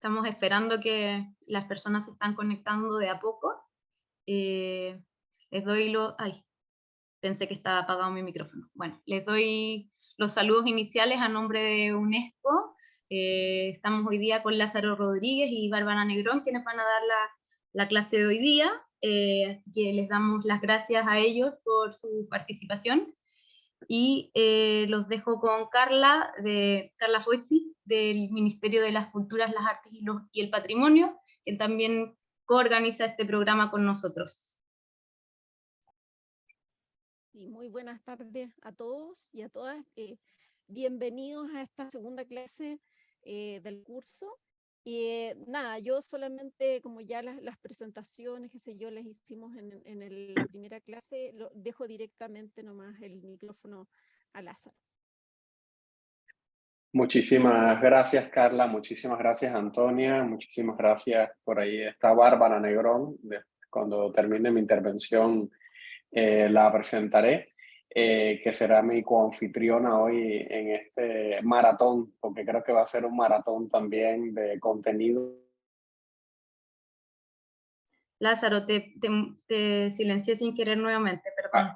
Estamos esperando que las personas se están conectando de a poco. Les doy Ay, pensé que estaba apagado mi micrófono. Bueno, les doy los saludos iniciales a nombre de UNESCO. Estamos hoy día con Lázaro Rodríguez y Bárbara Negrón, quienes van a dar la clase de hoy día. Así que les damos las gracias a ellos por su participación. Y los dejo con Carla Foixy, del Ministerio de las Culturas, las Artes y el Patrimonio, que también coorganiza este programa con nosotros. Y muy buenas tardes a todos y a todas. Bienvenidos a esta segunda clase del curso. Nada, yo solamente, como ya las presentaciones, qué sé yo, las hicimos en la primera clase, dejo directamente nomás el micrófono a Lázaro. Muchísimas gracias, Carla. Muchísimas gracias, Antonia. Muchísimas gracias. Por ahí está Bárbara Negrón. Cuando termine mi intervención la presentaré, que será mi coanfitriona hoy en este maratón, porque creo que va a ser un maratón también de contenido. Lázaro, te silencié sin querer nuevamente, perdón.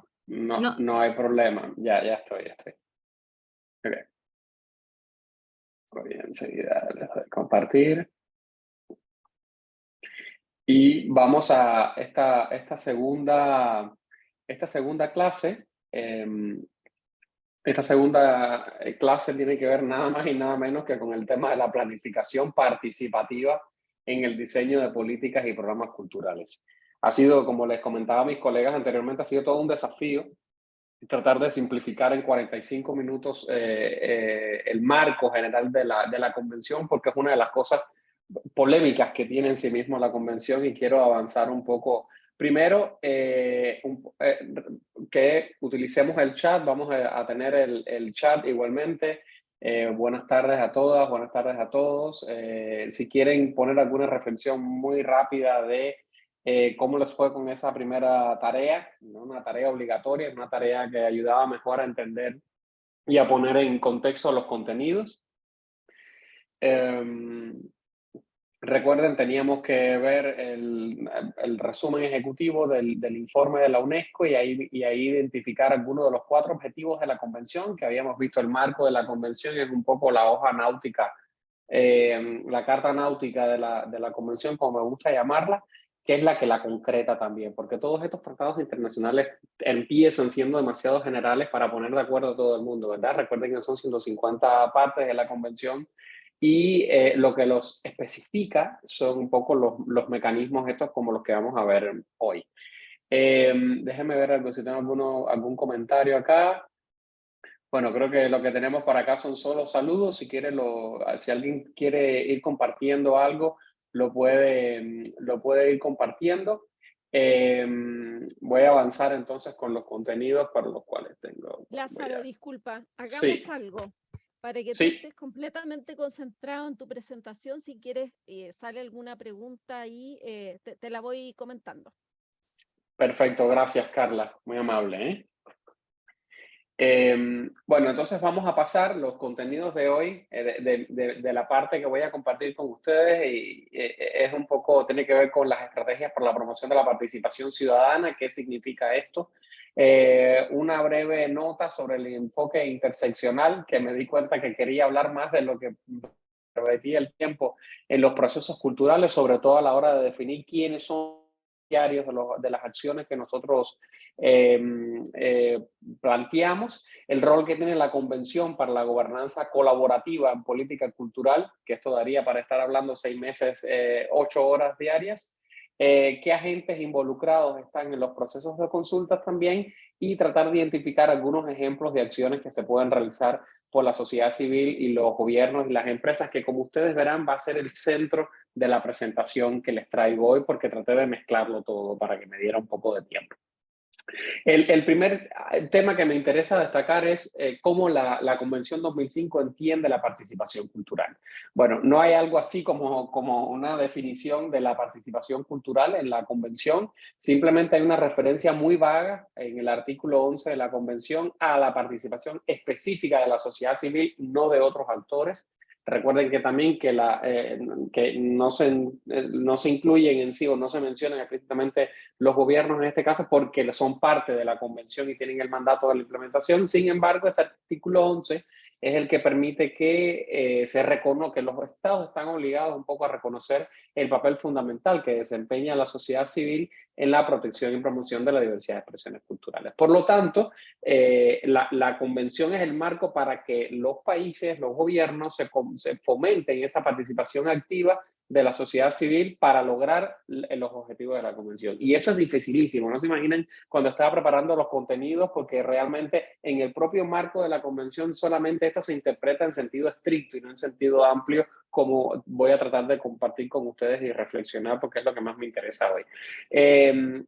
No hay problema. Ya estoy. Okay. Voy enseguida les doy compartir. Y vamos a esta segunda clase. Esta segunda clase tiene que ver nada más y nada menos que con el tema de la planificación participativa en el diseño de políticas y programas culturales. Ha sido, como les comentaba a mis colegas anteriormente, ha sido todo un desafío tratar de simplificar en 45 minutos el marco general de la convención, porque es una de las cosas polémicas que tiene en sí mismo la convención, y quiero avanzar un poco. Primero, que utilicemos el chat. Vamos a tener el chat igualmente. Buenas tardes a todas, buenas tardes a todos. Si quieren poner alguna reflexión muy rápida de cómo les fue con esa primera tarea, ¿no? Una tarea obligatoria, una tarea que ayudaba mejor a entender y a poner en contexto los contenidos. Recuerden, teníamos que ver el resumen ejecutivo del informe de la UNESCO y ahí identificar algunos de los 4 objetivos de la convención, que habíamos visto. El marco de la convención es un poco la hoja náutica, la carta náutica de la convención, como me gusta llamarla, que es la que la concreta también, porque todos estos tratados internacionales empiezan siendo demasiado generales para poner de acuerdo a todo el mundo, ¿verdad? Recuerden que son 150 partes de la convención, y lo que los especifica son un poco los mecanismos estos, como los que vamos a ver hoy. Déjenme ver algo, si tengo algún comentario acá. Bueno, creo que lo que tenemos para acá son solo saludos. Si alguien quiere ir compartiendo algo, lo puede ir compartiendo. Voy a avanzar entonces con los contenidos para los cuales tengo. Lázaro, disculpa, hagamos Sí. algo. Para que tú Sí. estés completamente concentrado en tu presentación, si quieres, sale alguna pregunta ahí, te la voy comentando. Perfecto, gracias, Carla. Muy amable, bueno, entonces vamos a pasar los contenidos de hoy, de la parte que voy a compartir con ustedes, y es un poco, tiene que ver con las estrategias para la promoción de la participación ciudadana. ¿Qué significa esto? Una breve nota sobre el enfoque interseccional, que me di cuenta que quería hablar más de lo que perdí el tiempo en los procesos culturales, sobre todo a la hora de definir quiénes son diarios de las acciones que nosotros planteamos, el rol que tiene la Convención para la gobernanza colaborativa en política cultural, que esto daría para estar hablando 6 meses, 8 horas diarias, qué agentes involucrados están en los procesos de consultas también, y tratar de identificar algunos ejemplos de acciones que se pueden realizar por la sociedad civil y los gobiernos y las empresas, que, como ustedes verán, va a ser el centro de la presentación que les traigo hoy, porque traté de mezclarlo todo para que me diera un poco de tiempo. El primer tema que me interesa destacar es cómo la Convención 2005 entiende la participación cultural. Bueno, no hay algo así como una definición de la participación cultural en la Convención. Simplemente hay una referencia muy vaga en el artículo 11 de la Convención a la participación específica de la sociedad civil, no de otros actores. Recuerden que también que no se incluyen en sí o no se mencionan explícitamente los gobiernos en este caso porque son parte de la convención y tienen el mandato de la implementación. Sin embargo, este artículo 11 es el que permite que se reconozca, que los estados están obligados un poco a reconocer el papel fundamental que desempeña la sociedad civil en la protección y promoción de la diversidad de expresiones culturales. Por lo tanto, la convención es el marco para que los países, los gobiernos se fomenten esa participación activa de la sociedad civil para lograr los objetivos de la convención. Y esto es dificilísimo, no se imaginen cuando estaba preparando los contenidos, porque realmente en el propio marco de la convención solamente esto se interpreta en sentido estricto y no en sentido amplio, como voy a tratar de compartir con ustedes y reflexionar porque es lo que más me interesa hoy.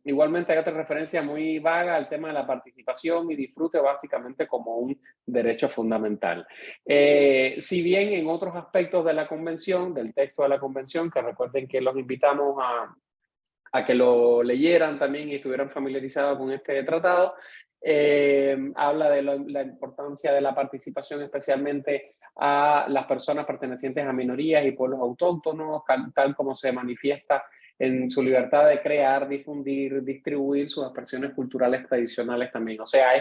Igualmente hay otra referencia muy vaga al tema de la participación y disfrute básicamente como un derecho fundamental. Si bien en otros aspectos de la convención, del texto de la convención, que recuerden que los invitamos a que lo leyeran también y estuvieran familiarizados con este tratado, habla de la importancia de la participación especialmente a las personas pertenecientes a minorías y pueblos autóctonos, tal como se manifiesta en su libertad de crear, difundir, distribuir sus expresiones culturales tradicionales también. O sea,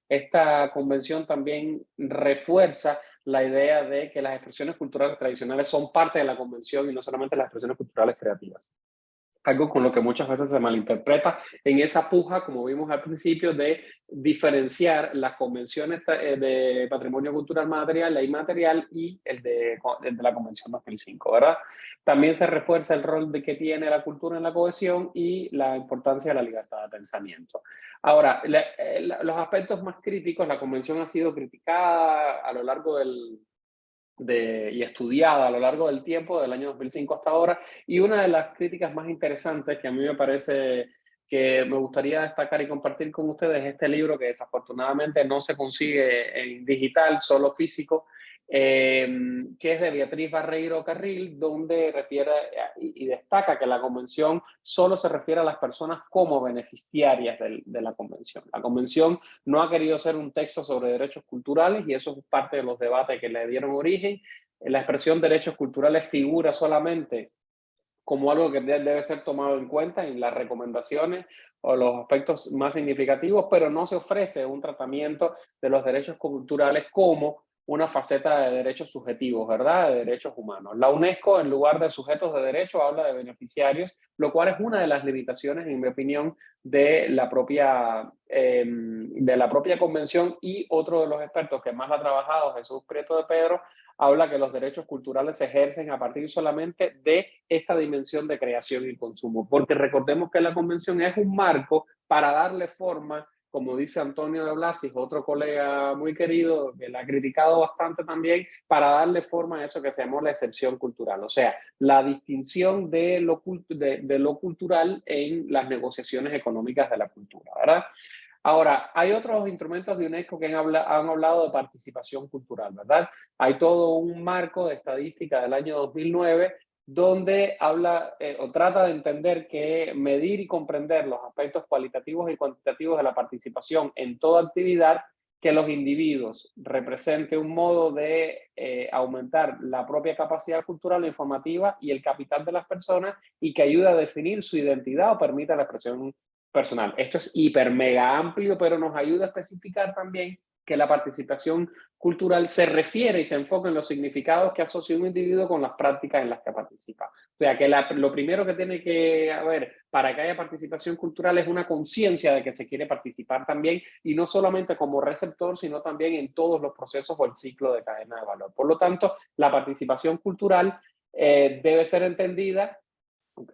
esta convención también refuerza la idea de que las expresiones culturales tradicionales son parte de la convención y no solamente las expresiones culturales creativas. Algo con lo que muchas veces se malinterpreta en esa puja, como vimos al principio, de diferenciar las convenciones de patrimonio cultural material e inmaterial y el de la Convención 2005, ¿verdad? También se refuerza el rol que tiene la cultura en la cohesión y la importancia de la libertad de pensamiento. Ahora, los aspectos más críticos, la convención ha sido criticada a lo largo y estudiada a lo largo del tiempo, del año 2005 hasta ahora, y una de las críticas más interesantes que a mí me parece que me gustaría destacar y compartir con ustedes es este libro que desafortunadamente no se consigue en digital, solo físico, que es de Beatriz Barreiro Carril, donde refiere y destaca que la convención solo se refiere a las personas como beneficiarias de la convención. La convención no ha querido ser un texto sobre derechos culturales y eso es parte de los debates que le dieron origen. La expresión derechos culturales figura solamente como algo que debe ser tomado en cuenta en las recomendaciones o los aspectos más significativos, pero no se ofrece un tratamiento de los derechos culturales como una faceta de derechos subjetivos, ¿verdad? De derechos humanos. La UNESCO, en lugar de sujetos de derecho, habla de beneficiarios, lo cual es una de las limitaciones, en mi opinión, de la propia convención, y otro de los expertos que más ha trabajado, Jesús Prieto de Pedro, habla que los derechos culturales se ejercen a partir solamente de esta dimensión de creación y consumo, porque recordemos que la convención es un marco para darle forma, como dice Antonio de Blasis, otro colega muy querido, que la ha criticado bastante también, para darle forma a eso que se llamó la excepción cultural, o sea, la distinción de lo cultural en las negociaciones económicas de la cultura, ¿verdad? Ahora, hay otros instrumentos de UNESCO que han hablado de participación cultural, ¿verdad? Hay todo un marco de estadística del año 2009 donde habla o trata de entender que medir y comprender los aspectos cualitativos y cuantitativos de la participación en toda actividad que los individuos represente un modo de aumentar la propia capacidad cultural e informativa y el capital de las personas y que ayuda a definir su identidad o permita la expresión personal. Esto es hiper mega amplio, pero nos ayuda a especificar también que la participación cultural se refiere y se enfoca en los significados que asocia un individuo con las prácticas en las que participa. O sea, que lo primero que tiene que haber para que haya participación cultural es una conciencia de que se quiere participar también, y no solamente como receptor, sino también en todos los procesos o el ciclo de cadena de valor. Por lo tanto, la participación cultural debe ser entendida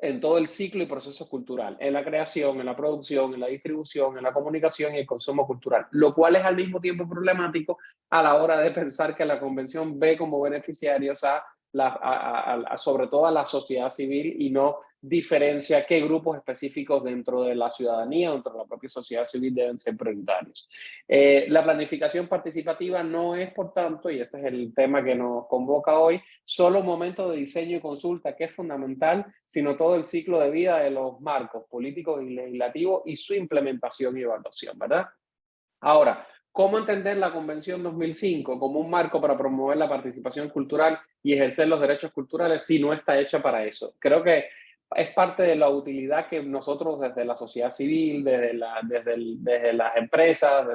en todo el ciclo y proceso cultural, en la creación, en la producción, en la distribución, en la comunicación y el consumo cultural, lo cual es al mismo tiempo problemático a la hora de pensar que la convención ve como beneficiarios sobre todo a la sociedad civil y no diferencia qué grupos específicos dentro de la ciudadanía, dentro de la propia sociedad civil deben ser prioritarios. La planificación participativa no es, por tanto, y este es el tema que nos convoca hoy, solo un momento de diseño y consulta que es fundamental, sino todo el ciclo de vida de los marcos políticos y legislativos y su implementación y evaluación, ¿verdad? Ahora, ¿Cómo entender la Convención 2005 como un marco para promover la participación cultural y ejercer los derechos culturales si no está hecha para eso? Creo que es parte de la utilidad que nosotros desde la sociedad civil, desde las empresas,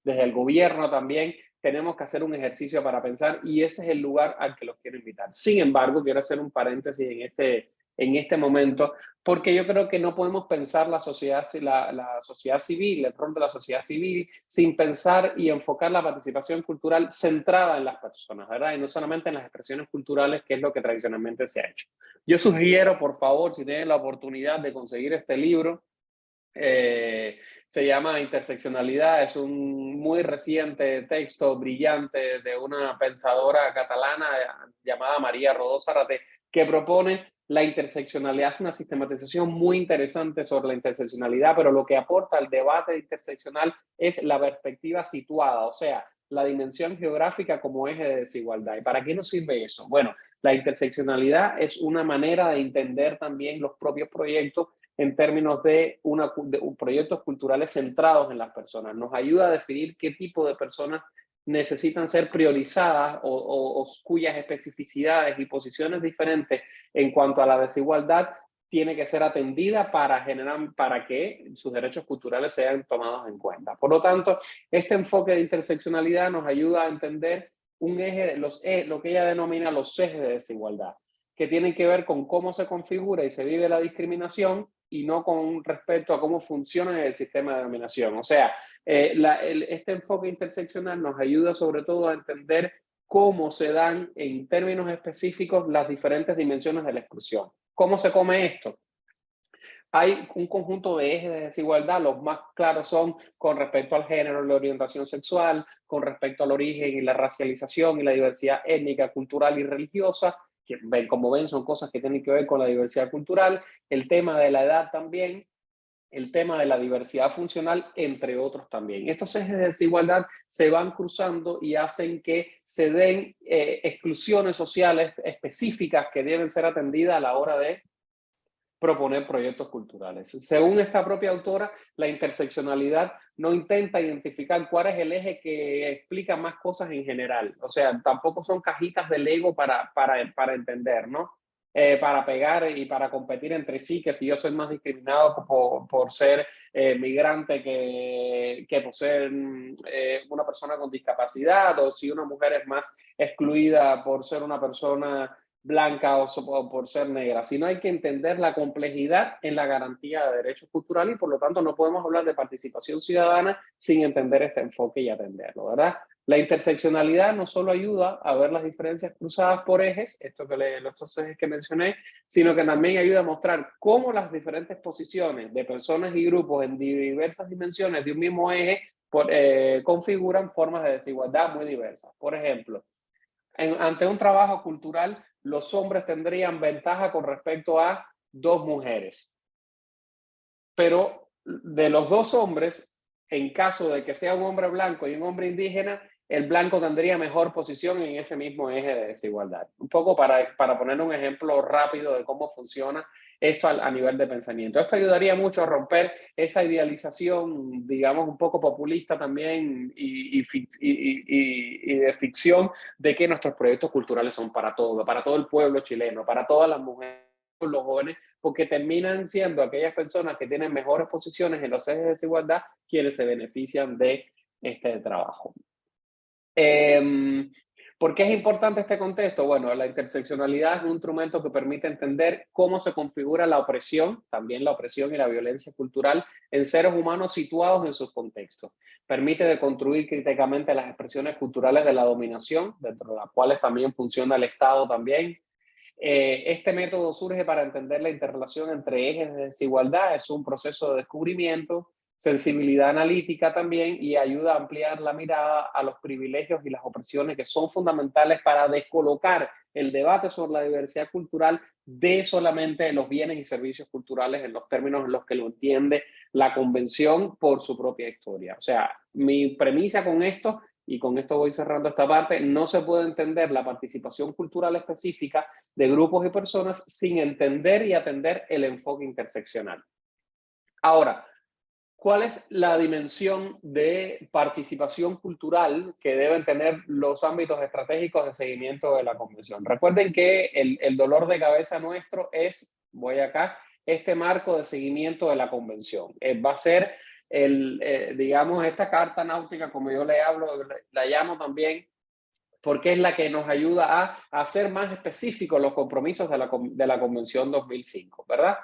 desde el gobierno también, tenemos que hacer un ejercicio para pensar y ese es el lugar al que los quiero invitar. Sin embargo, quiero hacer un paréntesis en este momento, porque yo creo que no podemos pensar la sociedad civil, el rol de la sociedad civil, sin pensar y enfocar la participación cultural centrada en las personas, ¿verdad? Y no solamente en las expresiones culturales, que es lo que tradicionalmente se ha hecho. Yo sugiero, por favor, si tienen la oportunidad de conseguir este libro, se llama Interseccionalidad, es un muy reciente texto brillante de una pensadora catalana llamada María Rodó Zárate, que propone la interseccionalidad. Es una sistematización muy interesante sobre la interseccionalidad, pero lo que aporta al debate interseccional es la perspectiva situada, o sea, la dimensión geográfica como eje de desigualdad. ¿Y para qué nos sirve eso? Bueno, la interseccionalidad es una manera de entender también los propios proyectos en términos de proyectos culturales centrados en las personas. Nos ayuda a definir qué tipo de personas necesitan ser priorizadas o cuyas especificidades y posiciones diferentes en cuanto a la desigualdad tiene que ser atendida para que sus derechos culturales sean tomados en cuenta. Por lo tanto, este enfoque de interseccionalidad nos ayuda a entender un eje, lo que ella denomina los ejes de desigualdad, que tienen que ver con cómo se configura y se vive la discriminación y no con respecto a cómo funciona el sistema de dominación. O sea, este enfoque interseccional nos ayuda sobre todo a entender cómo se dan en términos específicos las diferentes dimensiones de la exclusión. ¿Cómo se come esto? Hay un conjunto de ejes de desigualdad, los más claros son con respecto al género, la orientación sexual, con respecto al origen y la racialización y la diversidad étnica, cultural y religiosa, que como ven son cosas que tienen que ver con la diversidad cultural, el tema de la edad también, el tema de la diversidad funcional, entre otros también. Estos ejes de desigualdad se van cruzando y hacen que se den exclusiones sociales específicas que deben ser atendidas a la hora de proponer proyectos culturales. Según esta propia autora, la interseccionalidad no intenta identificar cuál es el eje que explica más cosas en general. O sea, tampoco son cajitas de Lego para entender, ¿no? Para pegar y para competir entre sí, que si yo soy más discriminado por ser migrante que por ser una persona con discapacidad, o si una mujer es más excluida por ser una persona blanca o por ser negra, sino hay que entender la complejidad en la garantía de derechos culturales y por lo tanto no podemos hablar de participación ciudadana sin entender este enfoque y atenderlo, ¿verdad? La interseccionalidad no solo ayuda a ver las diferencias cruzadas por ejes, estos ejes que mencioné, sino que también ayuda a mostrar cómo las diferentes posiciones de personas y grupos en diversas dimensiones de un mismo eje configuran formas de desigualdad muy diversas. Por ejemplo, ante un trabajo cultural, los hombres tendrían ventaja con respecto a dos mujeres. Pero de los dos hombres, en caso de que sea un hombre blanco y un hombre indígena, el blanco tendría mejor posición en ese mismo eje de desigualdad. Un poco para poner un ejemplo rápido de cómo funciona esto a nivel de pensamiento. Esto ayudaría mucho a romper esa idealización, digamos, un poco populista también y de ficción de que nuestros proyectos culturales son para todo el pueblo chileno, para todas las mujeres, los jóvenes, porque terminan siendo aquellas personas que tienen mejores posiciones en los ejes de desigualdad quienes se benefician de este trabajo. ¿Por qué es importante este contexto? Bueno, la interseccionalidad es un instrumento que permite entender cómo se configura la opresión, también la opresión y la violencia cultural en seres humanos situados en sus contextos. Permite deconstruir críticamente las expresiones culturales de la dominación, dentro de las cuales también funciona el Estado también. Este método surge para entender la interrelación entre ejes de desigualdad, es un proceso de descubrimiento, sensibilidad analítica también y ayuda a ampliar la mirada a los privilegios y las opresiones que son fundamentales para descolocar el debate sobre la diversidad cultural de solamente los bienes y servicios culturales en los términos en los que lo entiende la Convención por su propia historia. O sea, mi premisa con esto, y con esto voy cerrando esta parte, no se puede entender la participación cultural específica de grupos y personas sin entender y atender el enfoque interseccional. Ahora, ¿Cuál es la dimensión de participación cultural que deben tener los ámbitos estratégicos de seguimiento de la convención? Recuerden que el dolor de cabeza nuestro es, voy acá, este marco de seguimiento de la convención. Va a ser, digamos, esta carta náutica, como yo le hablo, la llamo también, porque es la que nos ayuda a hacer más específicos los compromisos de la Convención 2005, ¿verdad?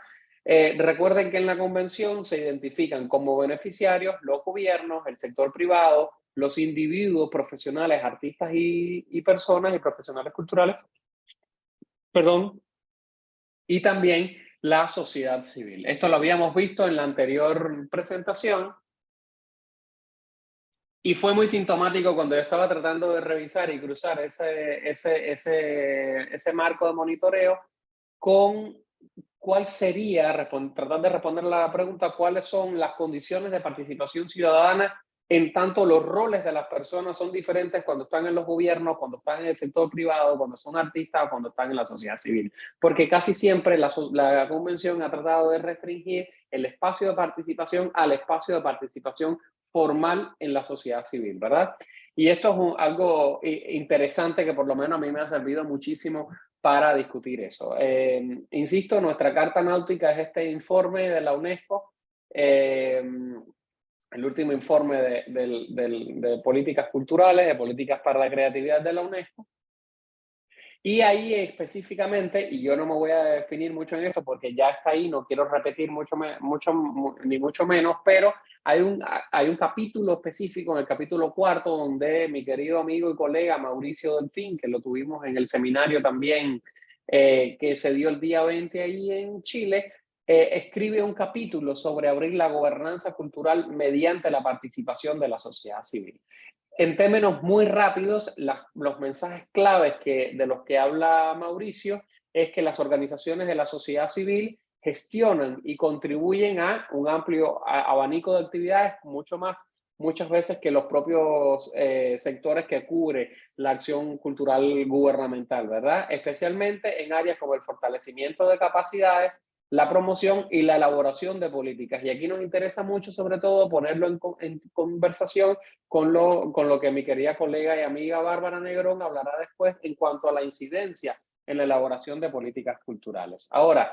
Recuerden que en la convención se identifican como beneficiarios los gobiernos, el sector privado, los individuos, profesionales, artistas y personas y profesionales culturales, perdón, y también la sociedad civil. Esto lo habíamos visto en la anterior presentación y fue muy sintomático cuando yo estaba tratando de revisar y cruzar ese marco de monitoreo con cuál sería, tratar de responder la pregunta, cuáles son las condiciones de participación ciudadana en tanto los roles de las personas son diferentes cuando están en los gobiernos, cuando están en el sector privado, cuando son artistas o cuando están en la sociedad civil. Porque casi siempre la convención ha tratado de restringir el espacio de participación al espacio de participación formal en la sociedad civil, ¿verdad? Y esto es algo interesante que por lo menos a mí me ha servido muchísimo para discutir eso. Insisto, nuestra carta náutica es este informe de la UNESCO, el último informe de políticas culturales, de políticas para la creatividad de la UNESCO. Y ahí específicamente, y yo no me voy a definir mucho en esto porque ya está ahí, no quiero repetir ni mucho menos, pero hay un capítulo específico, en el capítulo 4, donde mi querido amigo y colega Mauricio Delfín, que lo tuvimos en el seminario también que se dio el día 20 ahí en Chile, escribe un capítulo sobre abrir la gobernanza cultural mediante la participación de la sociedad civil. En términos muy rápidos, los mensajes claves de los que habla Mauricio es que las organizaciones de la sociedad civil gestionan y contribuyen a un amplio abanico de actividades, muchas veces que los propios sectores que cubre la acción cultural gubernamental, ¿verdad? Especialmente en áreas como el fortalecimiento de capacidades, la promoción y la elaboración de políticas. Y aquí nos interesa mucho, sobre todo, ponerlo en conversación con lo que mi querida colega y amiga Bárbara Negrón hablará después en cuanto a la incidencia en la elaboración de políticas culturales. Ahora,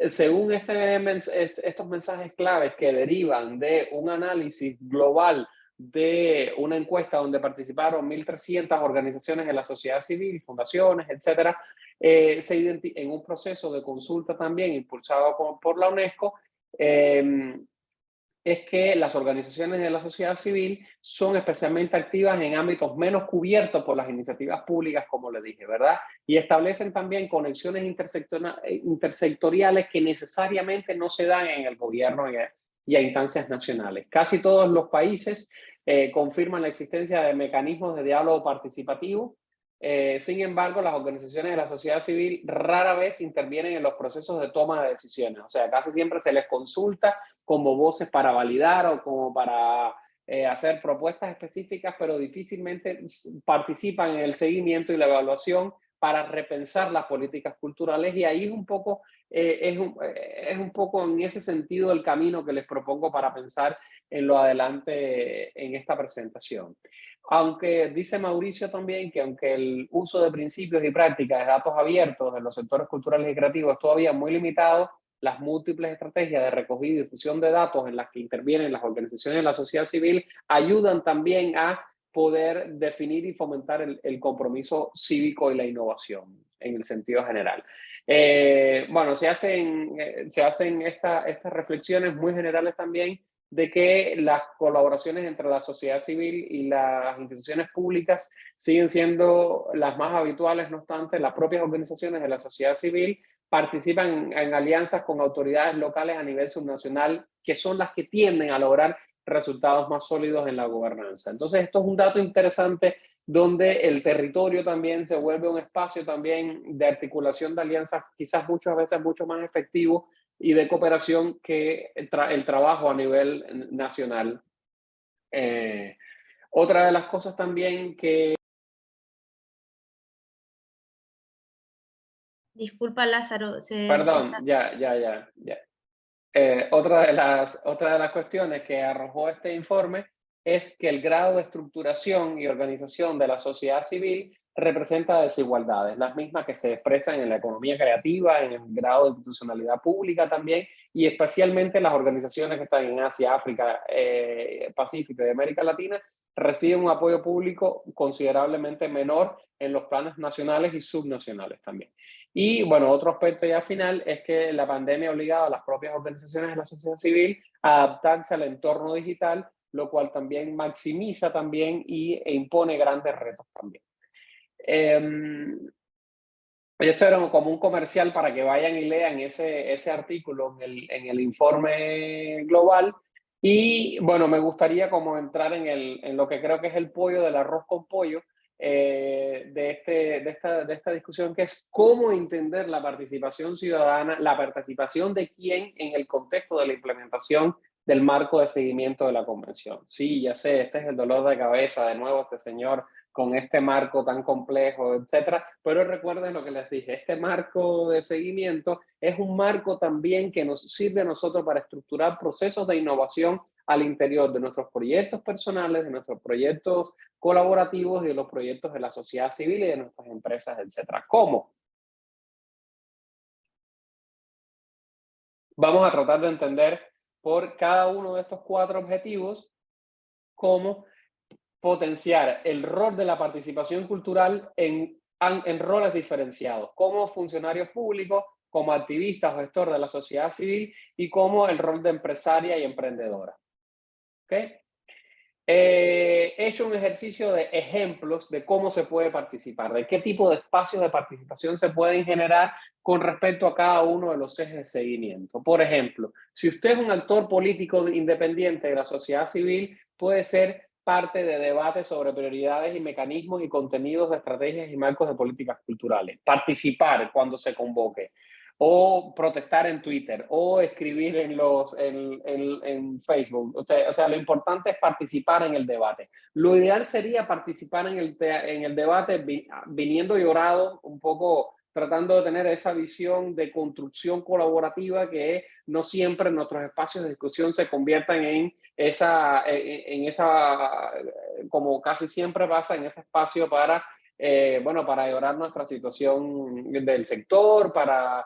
según estos mensajes claves que derivan de un análisis global de una encuesta donde participaron 1.300 organizaciones de la sociedad civil, fundaciones, etcétera, en un proceso de consulta también impulsado por la UNESCO, es que las organizaciones de la sociedad civil son especialmente activas en ámbitos menos cubiertos por las iniciativas públicas, como le dije, ¿verdad? Y establecen también conexiones intersectoriales que necesariamente no se dan en el gobierno y a instancias nacionales. Casi todos los países confirman la existencia de mecanismos de diálogo participativo. Sin embargo, las organizaciones de la sociedad civil rara vez intervienen en los procesos de toma de decisiones. O sea, casi siempre se les consulta como voces para validar o como para hacer propuestas específicas, pero difícilmente participan en el seguimiento y la evaluación para repensar las políticas culturales. Y ahí es un poco en ese sentido el camino que les propongo para pensar en lo adelante en esta presentación. Aunque dice Mauricio también que aunque el uso de principios y prácticas de datos abiertos en los sectores culturales y creativos es todavía muy limitado, las múltiples estrategias de recogida y difusión de datos en las que intervienen las organizaciones de la sociedad civil ayudan también a poder definir y fomentar el compromiso cívico y la innovación en el sentido general. Bueno, se hacen estas reflexiones muy generales también de que las colaboraciones entre la sociedad civil y las instituciones públicas siguen siendo las más habituales. No obstante, las propias organizaciones de la sociedad civil participan en alianzas con autoridades locales a nivel subnacional, que son las que tienden a lograr resultados más sólidos en la gobernanza. Entonces, esto es un dato interesante donde el territorio también se vuelve un espacio también de articulación de alianzas, quizás muchas veces mucho más efectivo y de cooperación que el trabajo a nivel nacional. Otra de las cosas también que... Disculpa, Lázaro. Perdón, ya. otra de las cuestiones que arrojó este informe es que el grado de estructuración y organización de la sociedad civil representa desigualdades, las mismas que se expresan en la economía creativa, en el grado de institucionalidad pública también, y especialmente las organizaciones que están en Asia, África, Pacífico y América Latina, reciben un apoyo público considerablemente menor en los planes nacionales y subnacionales también. Y bueno, otro aspecto ya final es que la pandemia ha obligado a las propias organizaciones de la sociedad civil a adaptarse al entorno digital, lo cual también maximiza también e impone grandes retos también. Esto era como un comercial para que vayan y lean ese artículo en el informe global. Y bueno, me gustaría como entrar en lo que creo que es el pollo del arroz con pollo de esta discusión, que es cómo entender la participación ciudadana, la participación de quién en el contexto de la implementación del marco de seguimiento de la convención. Sí, ya sé, este es el dolor de cabeza, de nuevo este señor con este marco tan complejo, etcétera. Pero recuerden lo que les dije, este marco de seguimiento es un marco también que nos sirve a nosotros para estructurar procesos de innovación al interior de nuestros proyectos personales, de nuestros proyectos colaborativos y de los proyectos de la sociedad civil y de nuestras empresas, etcétera. ¿Cómo? Vamos a tratar de entender por cada uno de estos 4 objetivos cómo potenciar el rol de la participación cultural en roles diferenciados, como funcionarios públicos, como activistas o gestores de la sociedad civil y como el rol de empresaria y emprendedora. ¿Okay? He hecho un ejercicio de ejemplos de cómo se puede participar, de qué tipo de espacios de participación se pueden generar con respecto a cada uno de los ejes de seguimiento. Por ejemplo, si usted es un actor político independiente de la sociedad civil, puede ser parte de debates sobre prioridades y mecanismos y contenidos de estrategias y marcos de políticas culturales. Participar cuando se convoque, o protestar en Twitter, o escribir en Facebook. O sea, lo importante es participar en el debate. Lo ideal sería participar en el debate viniendo llorado, un poco tratando de tener esa visión de construcción colaborativa que no siempre en nuestros espacios de discusión se conviertan en esa, como casi siempre pasa, en ese espacio para, bueno, para llorar nuestra situación del sector, para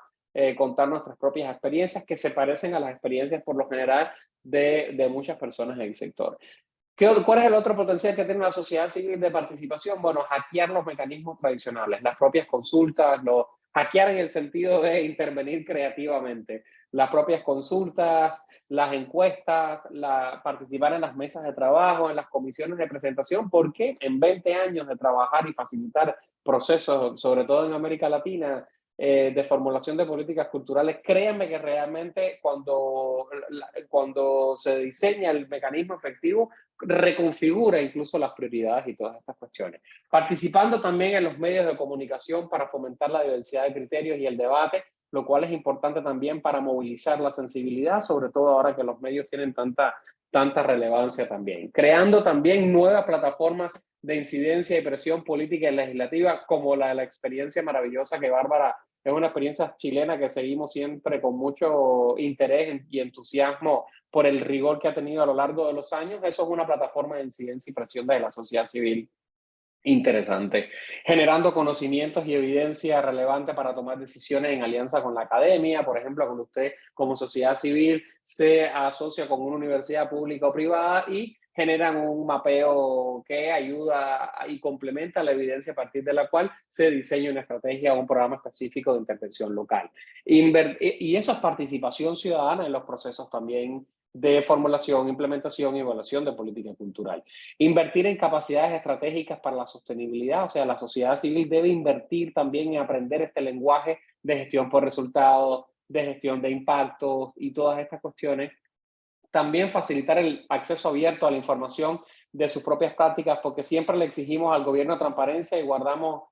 contar nuestras propias experiencias que se parecen a las experiencias por lo general de muchas personas en el sector. ¿Cuál es el otro potencial que tiene la sociedad civil de participación? Bueno, hackear los mecanismos tradicionales, las propias consultas, hackear en el sentido de intervenir creativamente, las propias consultas, las encuestas, participar en las mesas de trabajo, en las comisiones de presentación, porque en 20 años de trabajar y facilitar procesos, sobre todo en América Latina, de formulación de políticas culturales, créanme que realmente cuando se diseña el mecanismo efectivo, reconfigura incluso las prioridades y todas estas cuestiones. Participando también en los medios de comunicación para fomentar la diversidad de criterios y el debate, lo cual es importante también para movilizar la sensibilidad, sobre todo ahora que los medios tienen tanta relevancia también. Creando también nuevas plataformas de incidencia y presión política y legislativa, como la de la experiencia maravillosa que Bárbara, es una experiencia chilena que seguimos siempre con mucho interés y entusiasmo por el rigor que ha tenido a lo largo de los años. Eso es una plataforma de incidencia y presión de la sociedad civil interesante, generando conocimientos y evidencia relevante para tomar decisiones en alianza con la academia. Por ejemplo, cuando usted como sociedad civil se asocia con una universidad pública o privada y generan un mapeo que ayuda y complementa la evidencia a partir de la cual se diseña una estrategia o un programa específico de intervención local. Y eso es participación ciudadana en los procesos también de formulación, implementación y evaluación de política cultural. Invertir en capacidades estratégicas para la sostenibilidad, o sea, la sociedad civil debe invertir también en aprender este lenguaje de gestión por resultados, de gestión de impactos y todas estas cuestiones. También facilitar el acceso abierto a la información de sus propias prácticas, porque siempre le exigimos al gobierno transparencia y guardamos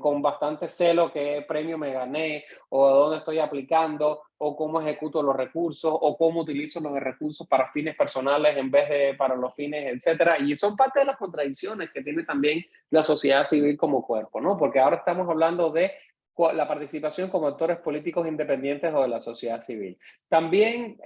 con bastante celo qué premio me gané, o dónde estoy aplicando, o cómo ejecuto los recursos, o cómo utilizo los recursos para fines personales en vez de para los fines, etcétera. Y son parte de las contradicciones que tiene también la sociedad civil como cuerpo, ¿no? Porque ahora estamos hablando de la participación como actores políticos independientes o de la sociedad civil. También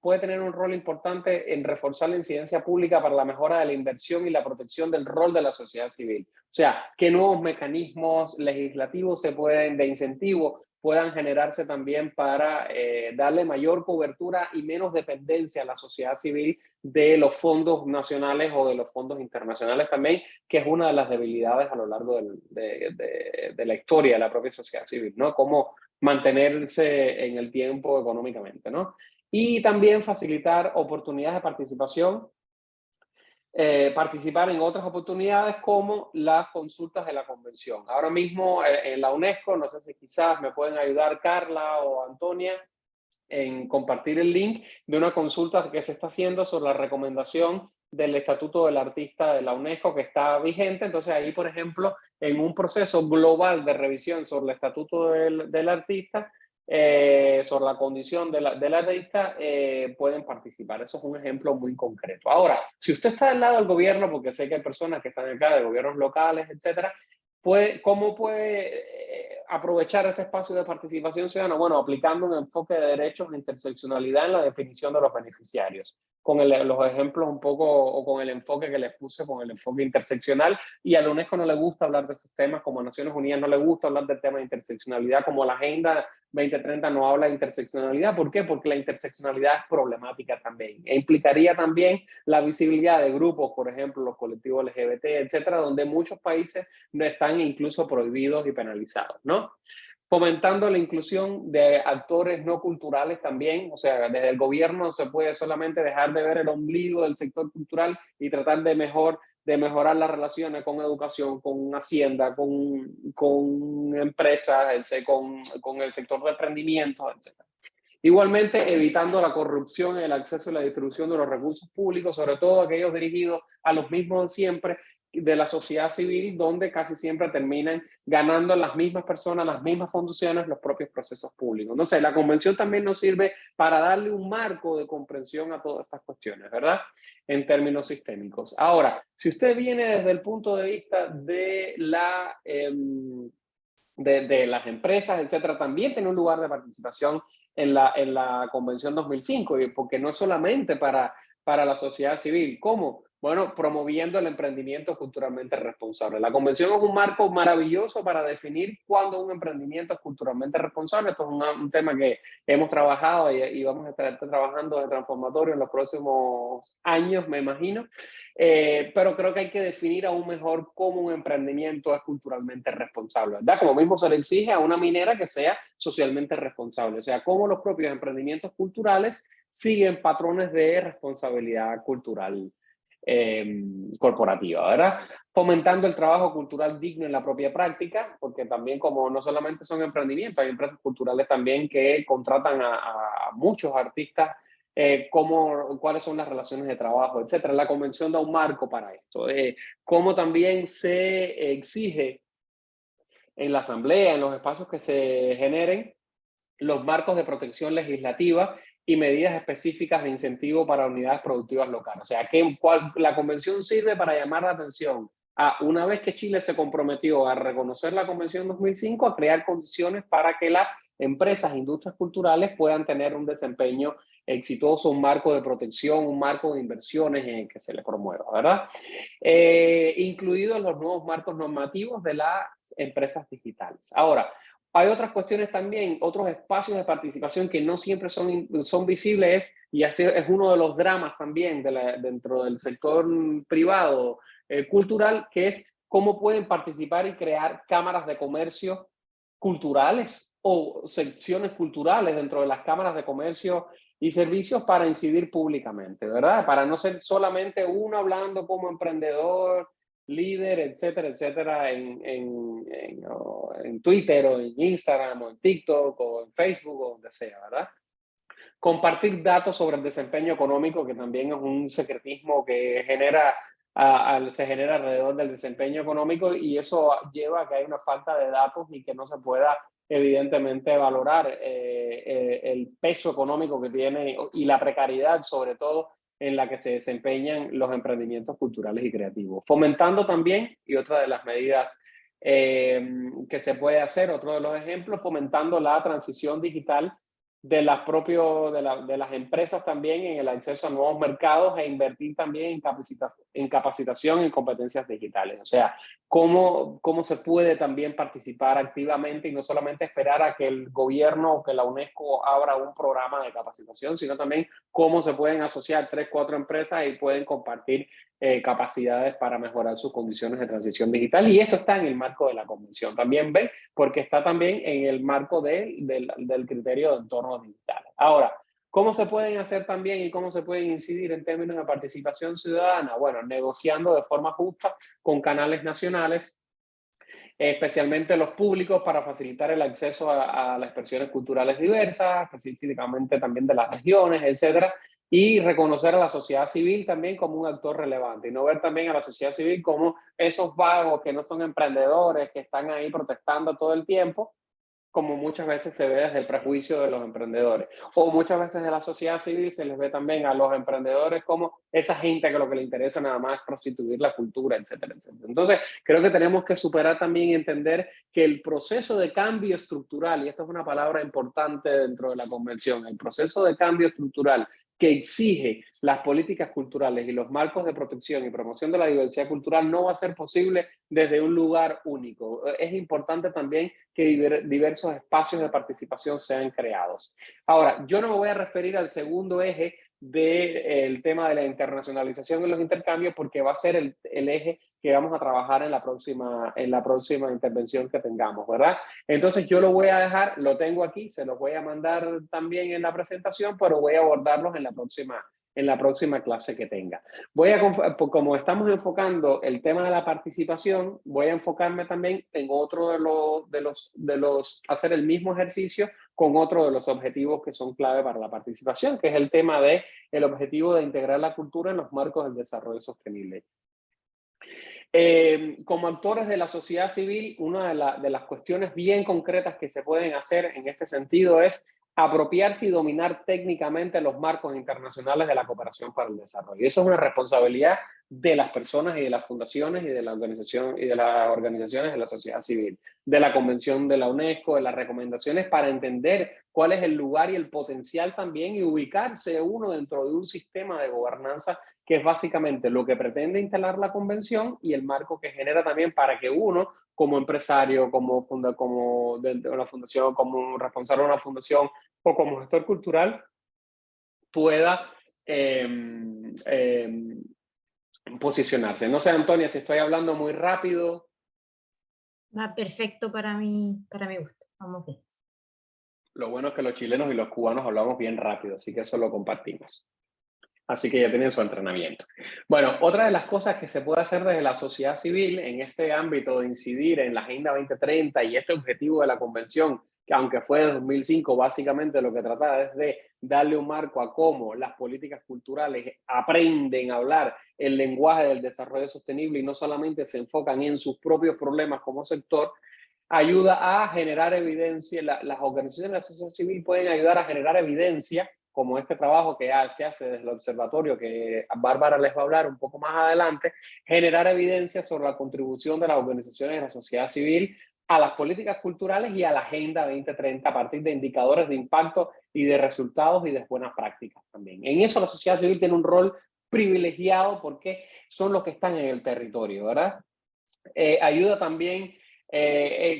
puede tener un rol importante en reforzar la incidencia pública para la mejora de la inversión y la protección del rol de la sociedad civil. O sea, qué nuevos mecanismos legislativos se pueden, de incentivo, puedan generarse también para darle mayor cobertura y menos dependencia a la sociedad civil de los fondos nacionales o de los fondos internacionales también, que es una de las debilidades a lo largo de la historia de la propia sociedad civil, ¿no? Cómo mantenerse en el tiempo económicamente, ¿no? Y también facilitar oportunidades de participación, participar en otras oportunidades como las consultas de la convención. Ahora mismo en la UNESCO, no sé si quizás me pueden ayudar Carla o Antonia en compartir el link de una consulta que se está haciendo sobre la recomendación del Estatuto del Artista de la UNESCO que está vigente. Entonces ahí, por ejemplo, en un proceso global de revisión sobre el Estatuto del Artista, sobre la condición del artista, pueden participar. Eso es un ejemplo muy concreto. Ahora, si usted está del lado del gobierno, porque sé que hay personas que están acá de gobiernos locales, etcétera, ¿cómo puede aprovechar ese espacio de participación ciudadana? Bueno, aplicando un enfoque de derechos e interseccionalidad en la definición de los beneficiarios, con los ejemplos un poco, o con el enfoque que les puse, con el enfoque interseccional. Y a la UNESCO no le gusta hablar de estos temas, como a Naciones Unidas no le gusta hablar del tema de interseccionalidad, como la Agenda 2030 no habla de interseccionalidad. ¿Por qué? Porque la interseccionalidad es problemática también. E implicaría también la visibilidad de grupos, por ejemplo, los colectivos LGBT, etcétera, donde muchos países no están incluso prohibidos y penalizados, ¿no? Fomentando la inclusión de actores no culturales también, o sea, desde el gobierno se puede solamente dejar de ver el ombligo del sector cultural y tratar de mejorar las relaciones con educación, con Hacienda, con empresas, con el sector de emprendimiento, etc. Igualmente, evitando la corrupción en el acceso y la distribución de los recursos públicos, sobre todo aquellos dirigidos a los mismos de siempre de la sociedad civil, donde casi siempre terminan ganando las mismas personas, las mismas funciones, los propios procesos públicos. No sé, la convención también nos sirve para darle un marco de comprensión a todas estas cuestiones, ¿verdad? En términos sistémicos. Ahora, si usted viene desde el punto de vista de de las empresas, etcétera, también tiene un lugar de participación en la Convención 2005, porque no es solamente para la sociedad civil. ¿Cómo? Bueno, promoviendo el emprendimiento culturalmente responsable. La Convención es un marco maravilloso para definir cuándo un emprendimiento es culturalmente responsable. Esto es un tema que hemos trabajado y vamos a estar trabajando de transformatorio en los próximos años, me imagino. Pero creo que hay que definir aún mejor cómo un emprendimiento es culturalmente responsable, ¿verdad? Como mismo se le exige a una minera que sea socialmente responsable. O sea, cómo los propios emprendimientos culturales siguen patrones de responsabilidad cultural corporativa, ¿verdad? Fomentando el trabajo cultural digno en la propia práctica, porque también como no solamente son emprendimientos, hay empresas culturales también que contratan a muchos artistas, cuáles son las relaciones de trabajo, etcétera. La convención da un marco para esto. Cómo también se exige en la asamblea, en los espacios que se generen, los marcos de protección legislativa y medidas específicas de incentivo para unidades productivas locales. O sea, la convención sirve para llamar la atención a, una vez que Chile se comprometió a reconocer la convención 2005, a crear condiciones para que las empresas e industrias culturales puedan tener un desempeño exitoso, un marco de protección, un marco de inversiones en el que se les promueva, ¿verdad? Incluidos los nuevos marcos normativos de las empresas digitales. Ahora, hay otras cuestiones también, otros espacios de participación que no siempre son visibles, y así es uno de los dramas también dentro del sector privado cultural, que es cómo pueden participar y crear cámaras de comercio culturales o secciones culturales dentro de las cámaras de comercio y servicios para incidir públicamente, ¿verdad? Para no ser solamente uno hablando como emprendedor, líder, etcétera, etcétera, en Twitter o en Instagram o en TikTok o en Facebook o donde sea, ¿verdad? Compartir datos sobre el desempeño económico, que también es un secretismo que se genera alrededor del desempeño económico, y eso lleva a que hay una falta de datos y que no se pueda evidentemente valorar el peso económico que tiene y la precariedad, sobre todo, en la que se desempeñan los emprendimientos culturales y creativos. Fomentando también, y otra de las medidas que se puede hacer, otro de los ejemplos, fomentando la transición digital de de las empresas también en el acceso a nuevos mercados e invertir también en capacitación en competencias digitales. O sea, cómo se puede también participar activamente y no solamente esperar a que el gobierno o que la UNESCO abra un programa de capacitación, sino también cómo se pueden asociar 3, 4 empresas y pueden compartir capacidades para mejorar sus condiciones de transición digital. Y esto está en el marco de la convención. También ve, porque está también en el marco del criterio de entorno digital. Ahora, ¿cómo se pueden hacer también y cómo se pueden incidir en términos de participación ciudadana? Bueno, negociando de forma justa con canales nacionales, especialmente los públicos, para facilitar el acceso a las expresiones culturales diversas, específicamente también de las regiones, etcétera, y reconocer a la sociedad civil también como un actor relevante y no ver también a la sociedad civil como esos vagos que no son emprendedores, que están ahí protestando todo el tiempo, como muchas veces se ve desde el prejuicio de los emprendedores. O muchas veces de la sociedad civil se les ve también a los emprendedores como esa gente que lo que le interesa nada más es prostituir la cultura, etcétera, etcétera. Entonces, creo que tenemos que superar también y entender que el proceso de cambio estructural, y esta es una palabra importante dentro de la convención, el proceso de cambio estructural que exige las políticas culturales y los marcos de protección y promoción de la diversidad cultural no va a ser posible desde un lugar único. Es importante también que diversos espacios de participación sean creados. Ahora, yo no me voy a referir al segundo eje del tema de la internacionalización y los intercambios porque va a ser el eje que vamos a trabajar en la próxima intervención que tengamos, ¿verdad? Entonces yo lo voy a dejar, lo tengo aquí, se los voy a mandar también en la presentación, pero voy a abordarlos en la próxima clase que tenga. Como estamos enfocando el tema de la participación, voy a enfocarme también en otro hacer el mismo ejercicio con otro de los objetivos que son clave para la participación, que es el tema del objetivo de integrar la cultura en los marcos del desarrollo sostenible. Como actores de la sociedad civil, una de las cuestiones bien concretas que se pueden hacer en este sentido es apropiarse y dominar técnicamente los marcos internacionales de la cooperación para el desarrollo. Y eso es una responsabilidad de las personas y de las fundaciones y de la organización y de las organizaciones de la sociedad civil, de la Convención de la UNESCO, de las recomendaciones para entender cuál es el lugar y el potencial también y ubicarse uno dentro de un sistema de gobernanza que es básicamente lo que pretende instalar la convención y el marco que genera también para que uno, como empresario, como de una fundación, como responsable de una fundación o como gestor cultural, pueda posicionarse. No sé, Antonia, si estoy hablando muy rápido. Va perfecto para mi gusto. Vamos bien. Lo bueno es que los chilenos y los cubanos hablamos bien rápido, así que eso lo compartimos. Así que ya tienen su entrenamiento. Bueno, otra de las cosas que se puede hacer desde la sociedad civil en este ámbito de incidir en la Agenda 2030 y este objetivo de la convención, que aunque fue de 2005, básicamente lo que trataba es de darle un marco a cómo las políticas culturales aprenden a hablar el lenguaje del desarrollo sostenible y no solamente se enfocan en sus propios problemas como sector, ayuda a generar evidencia. Las organizaciones de la sociedad civil pueden ayudar a generar evidencia, como este trabajo que se hace desde el observatorio, que Bárbara les va a hablar un poco más adelante, generar evidencia sobre la contribución de las organizaciones de la sociedad civil a las políticas culturales y a la Agenda 2030 a partir de indicadores de impacto y de resultados y de buenas prácticas también. En eso la sociedad civil tiene un rol privilegiado porque son los que están en el territorio, ¿verdad? Ayuda también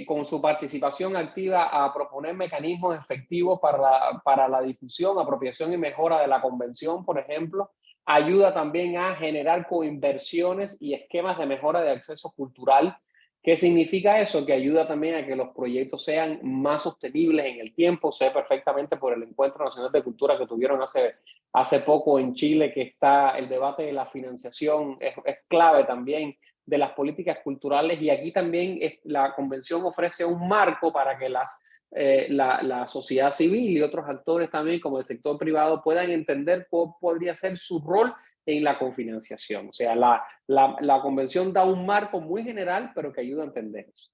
con su participación activa a proponer mecanismos efectivos para la difusión, apropiación y mejora de la convención, por ejemplo. Ayuda también a generar coinversiones y esquemas de mejora de acceso cultural. ¿Qué significa eso? Que ayuda también a que los proyectos sean más sostenibles en el tiempo. Sé perfectamente por el Encuentro Nacional de Cultura que tuvieron hace poco en Chile, que está el debate de la financiación, es clave también de las políticas culturales, y aquí también la convención ofrece un marco para que la sociedad civil y otros actores también como el sector privado puedan entender cuál podría ser su rol en la cofinanciación. O sea, la convención da un marco muy general, pero que ayuda a entender eso.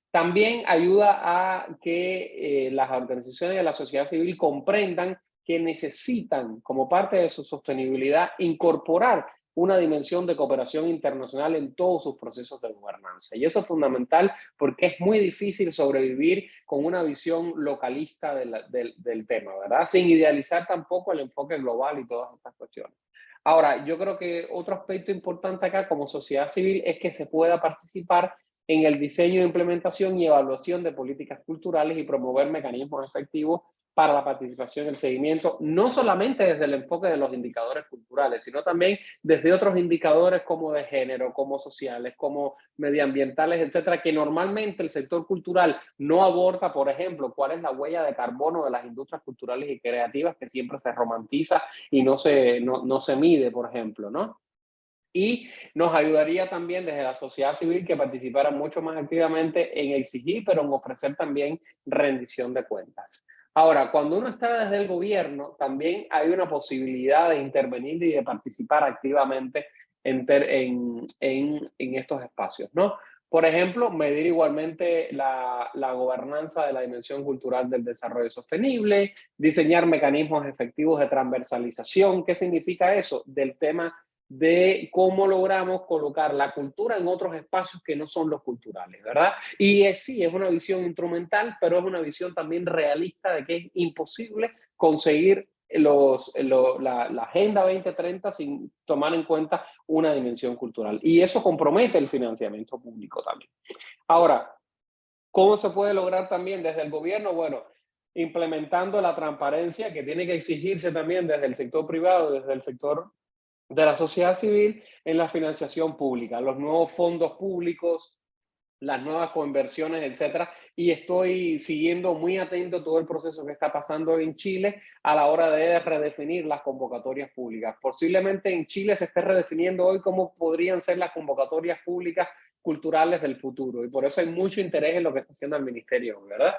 También ayuda a que las organizaciones de la sociedad civil comprendan que necesitan, como parte de su sostenibilidad, incorporar una dimensión de cooperación internacional en todos sus procesos de gobernanza. Y eso es fundamental porque es muy difícil sobrevivir con una visión localista del tema, ¿verdad? Sin idealizar tampoco el enfoque global y todas estas cuestiones. Ahora, yo creo que otro aspecto importante acá como sociedad civil es que se pueda participar en el diseño, implementación y evaluación de políticas culturales y promover mecanismos efectivos para la participación y el seguimiento, no solamente desde el enfoque de los indicadores culturales, sino también desde otros indicadores como de género, como sociales, como medioambientales, etcétera, que normalmente el sector cultural no aborda, por ejemplo, cuál es la huella de carbono de las industrias culturales y creativas, que siempre se romantiza y no se mide, por ejemplo, ¿no? Y nos ayudaría también desde la sociedad civil que participara mucho más activamente en exigir, pero en ofrecer también rendición de cuentas. Ahora, cuando uno está desde el gobierno, también hay una posibilidad de intervenir y de participar activamente en estos espacios, ¿no? Por ejemplo, medir igualmente la gobernanza de la dimensión cultural del desarrollo sostenible, diseñar mecanismos efectivos de transversalización. ¿Qué significa eso? Del tema de cómo logramos colocar la cultura en otros espacios que no son los culturales, ¿verdad? Y sí, es una visión instrumental, pero es una visión también realista de que es imposible conseguir la Agenda 2030 sin tomar en cuenta una dimensión cultural. Y eso compromete el financiamiento público también. Ahora, ¿cómo se puede lograr también desde el gobierno? Bueno, implementando la transparencia que tiene que exigirse también desde el sector privado, desde el sector de la sociedad civil en la financiación pública, los nuevos fondos públicos, las nuevas conversiones, etcétera. Y estoy siguiendo muy atento todo el proceso que está pasando en Chile a la hora de redefinir las convocatorias públicas. Posiblemente en Chile se esté redefiniendo hoy cómo podrían ser las convocatorias públicas culturales del futuro. Y por eso hay mucho interés en lo que está haciendo el ministerio, ¿verdad?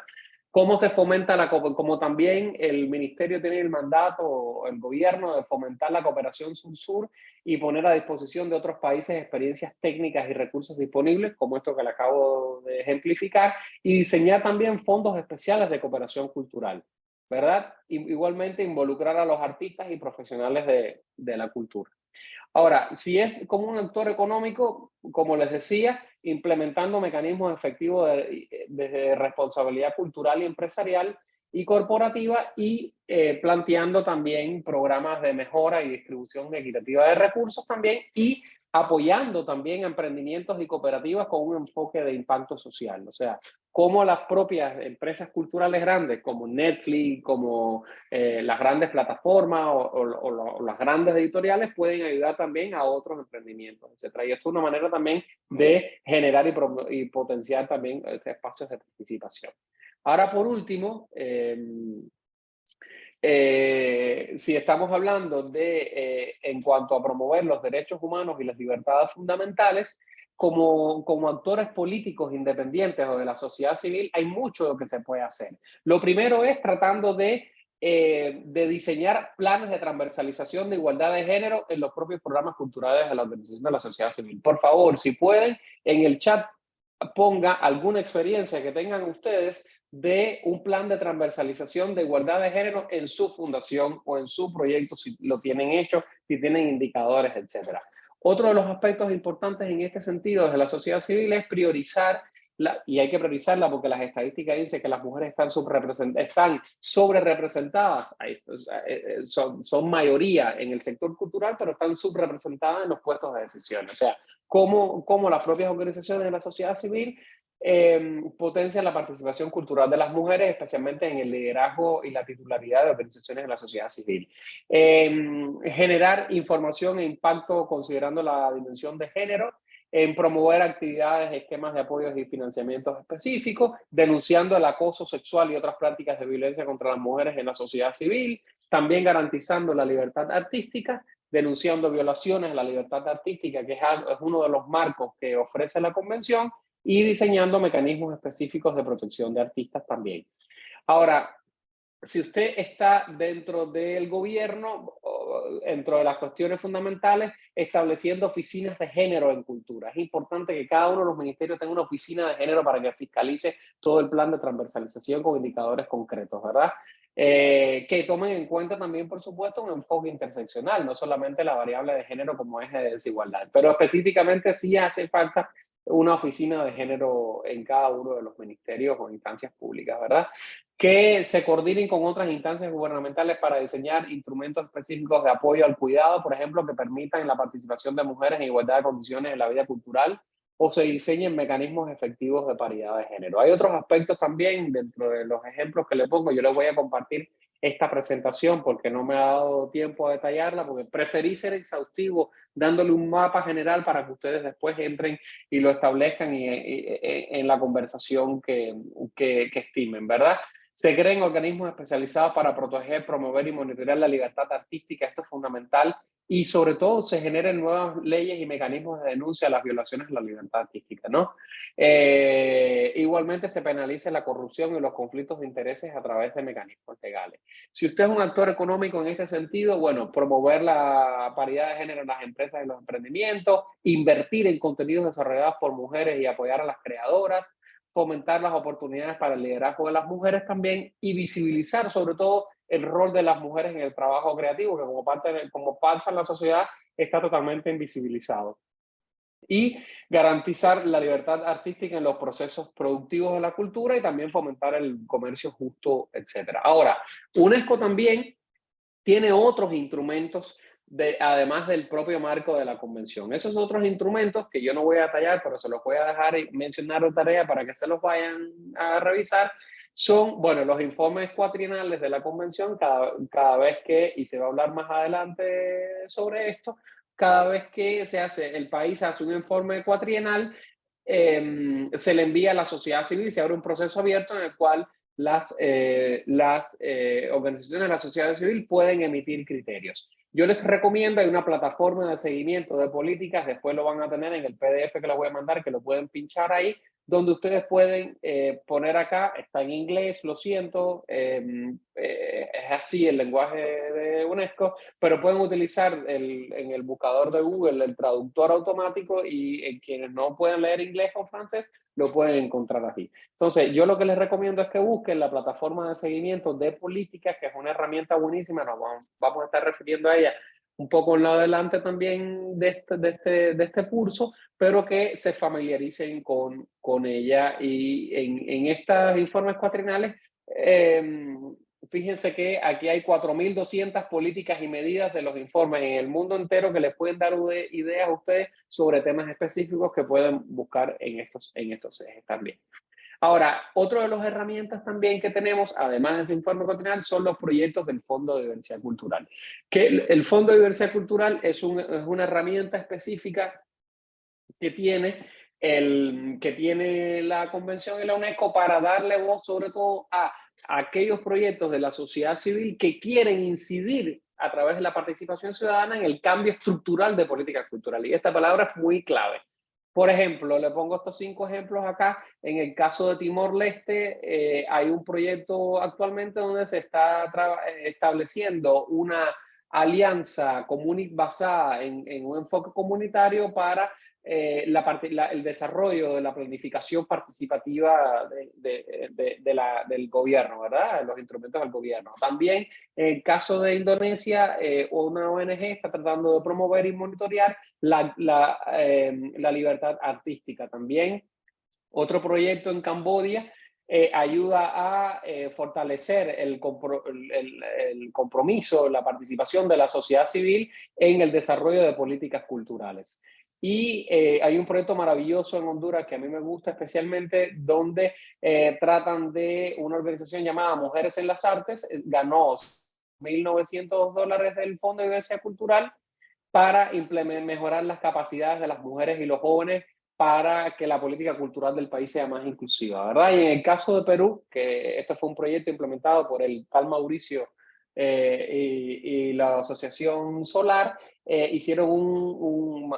¿Cómo se fomenta como también el ministerio tiene el mandato, el gobierno, de fomentar la cooperación sur-sur y poner a disposición de otros países experiencias técnicas y recursos disponibles, como esto que le acabo de ejemplificar, y diseñar también fondos especiales de cooperación cultural, ¿verdad? Igualmente involucrar a los artistas y profesionales de la cultura. Ahora, si es como un actor económico, como les decía, implementando mecanismos efectivos de responsabilidad cultural y empresarial y corporativa y planteando también programas de mejora y distribución equitativa de recursos también y apoyando también emprendimientos y cooperativas con un enfoque de impacto social. O sea, cómo las propias empresas culturales grandes como Netflix, como las grandes plataformas o las grandes editoriales pueden ayudar también a otros emprendimientos, etc. Y esto es una manera también de generar y potenciar también espacios de participación. Ahora, por último, si estamos hablando en cuanto a promover los derechos humanos y las libertades fundamentales, como actores políticos independientes o de la sociedad civil, hay mucho de lo que se puede hacer. Lo primero es tratando de diseñar planes de transversalización de igualdad de género en los propios programas culturales de la organización de la sociedad civil. Por favor, si pueden, en el chat ponga alguna experiencia que tengan ustedes de un plan de transversalización de igualdad de género en su fundación o en su proyecto, si lo tienen hecho, si tienen indicadores, etc. Otro de los aspectos importantes en este sentido de la sociedad civil es priorizar, y hay que priorizarla porque las estadísticas dicen que las mujeres están sobre representadas, son mayoría en el sector cultural, pero están subrepresentadas en los puestos de decisión. O sea, cómo las propias organizaciones de la sociedad civil potencian la participación cultural de las mujeres, especialmente en el liderazgo y la titularidad de organizaciones de la sociedad civil. Generar información e impacto considerando la dimensión de género, en promover actividades, esquemas de apoyos y financiamientos específicos, denunciando el acoso sexual y otras prácticas de violencia contra las mujeres en la sociedad civil, también garantizando la libertad artística, denunciando violaciones a la libertad artística, que es uno de los marcos que ofrece la Convención, y diseñando mecanismos específicos de protección de artistas también. Ahora, si usted está dentro del gobierno, dentro de las cuestiones fundamentales, estableciendo oficinas de género en cultura. Es importante que cada uno de los ministerios tenga una oficina de género para que fiscalice todo el plan de transversalización con indicadores concretos, ¿verdad? que tomen en cuenta también, por supuesto, un enfoque interseccional, no solamente la variable de género como eje de desigualdad, pero específicamente sí hace falta una oficina de género en cada uno de los ministerios o instancias públicas, ¿verdad? Que se coordinen con otras instancias gubernamentales para diseñar instrumentos específicos de apoyo al cuidado, por ejemplo, que permitan la participación de mujeres en igualdad de condiciones en la vida cultural, o se diseñen mecanismos efectivos de paridad de género. Hay otros aspectos también dentro de los ejemplos que le pongo. Yo les voy a compartir esta presentación porque no me ha dado tiempo a detallarla, porque preferí ser exhaustivo dándole un mapa general para que ustedes después entren y lo establezcan en la conversación que estimen, ¿verdad? Se creen organismos especializados para proteger, promover y monitorear la libertad artística. Esto es fundamental. Y sobre todo se generen nuevas leyes y mecanismos de denuncia a las violaciones a la libertad artística, ¿no? Igualmente se penaliza la corrupción y los conflictos de intereses a través de mecanismos legales. Si usted es un actor económico en este sentido, bueno, promover la paridad de género en las empresas y los emprendimientos, invertir en contenidos desarrollados por mujeres y apoyar a las creadoras, fomentar las oportunidades para el liderazgo de las mujeres también y visibilizar sobre todo el rol de las mujeres en el trabajo creativo, que como pasa en la sociedad, está totalmente invisibilizado. Y garantizar la libertad artística en los procesos productivos de la cultura y también fomentar el comercio justo, etc. Ahora, UNESCO también tiene otros instrumentos además del propio marco de la convención. Esos otros instrumentos que yo no voy a detallar, pero se los voy a dejar y mencionar de tarea para que se los vayan a revisar, son, bueno, los informes cuatrienales de la convención, cada vez que, y se va a hablar más adelante sobre esto, cada vez que el país hace un informe cuatrienal, se le envía a la sociedad civil, se abre un proceso abierto en el cual las organizaciones de la sociedad civil pueden emitir criterios. Yo les recomiendo, hay una plataforma de seguimiento de políticas, después lo van a tener en el PDF que les voy a mandar, que lo pueden pinchar ahí, donde ustedes pueden poner acá, está en inglés, lo siento, es así el lenguaje de UNESCO, pero pueden utilizar en el buscador de Google el traductor automático y quienes no pueden leer inglés o francés, lo pueden encontrar aquí. Entonces, yo lo que les recomiendo es que busquen la plataforma de seguimiento de políticas, que es una herramienta buenísima, nos vamos a estar refiriendo a ella un poco en lo adelante también de este curso, pero que se familiaricen con ella. Y en estos informes cuatrinales, fíjense que aquí hay 4.200 políticas y medidas de los informes en el mundo entero que les pueden dar ideas a ustedes sobre temas específicos que pueden buscar en estos ejes también. Ahora, otra de las herramientas también que tenemos, además de ese informe cuatrinal, son los proyectos del Fondo de Diversidad Cultural. Que el Fondo de Diversidad Cultural es una herramienta específica que tiene la Convención y la UNESCO para darle voz sobre todo a aquellos proyectos de la sociedad civil que quieren incidir a través de la participación ciudadana en el cambio estructural de políticas culturales. Y esta palabra es muy clave. Por ejemplo, le pongo estos 5 ejemplos acá. En el caso de Timor-Leste, hay un proyecto actualmente donde se está estableciendo una alianza basada en un enfoque comunitario para el desarrollo de la planificación participativa del gobierno, ¿verdad? Los instrumentos del gobierno. También, en el caso de Indonesia, una ONG está tratando de promover y monitorear la libertad artística. También, otro proyecto en Camboya ayuda a fortalecer el compromiso, la participación de la sociedad civil en el desarrollo de políticas culturales. Y hay un proyecto maravilloso en Honduras que a mí me gusta especialmente, donde tratan de una organización llamada Mujeres en las Artes, ganó $1.900 del Fondo de Diversidad Cultural para mejorar las capacidades de las mujeres y los jóvenes para que la política cultural del país sea más inclusiva, ¿verdad? Y en el caso de Perú, que este fue un proyecto implementado por el tal Mauricio y la Asociación Solar, hicieron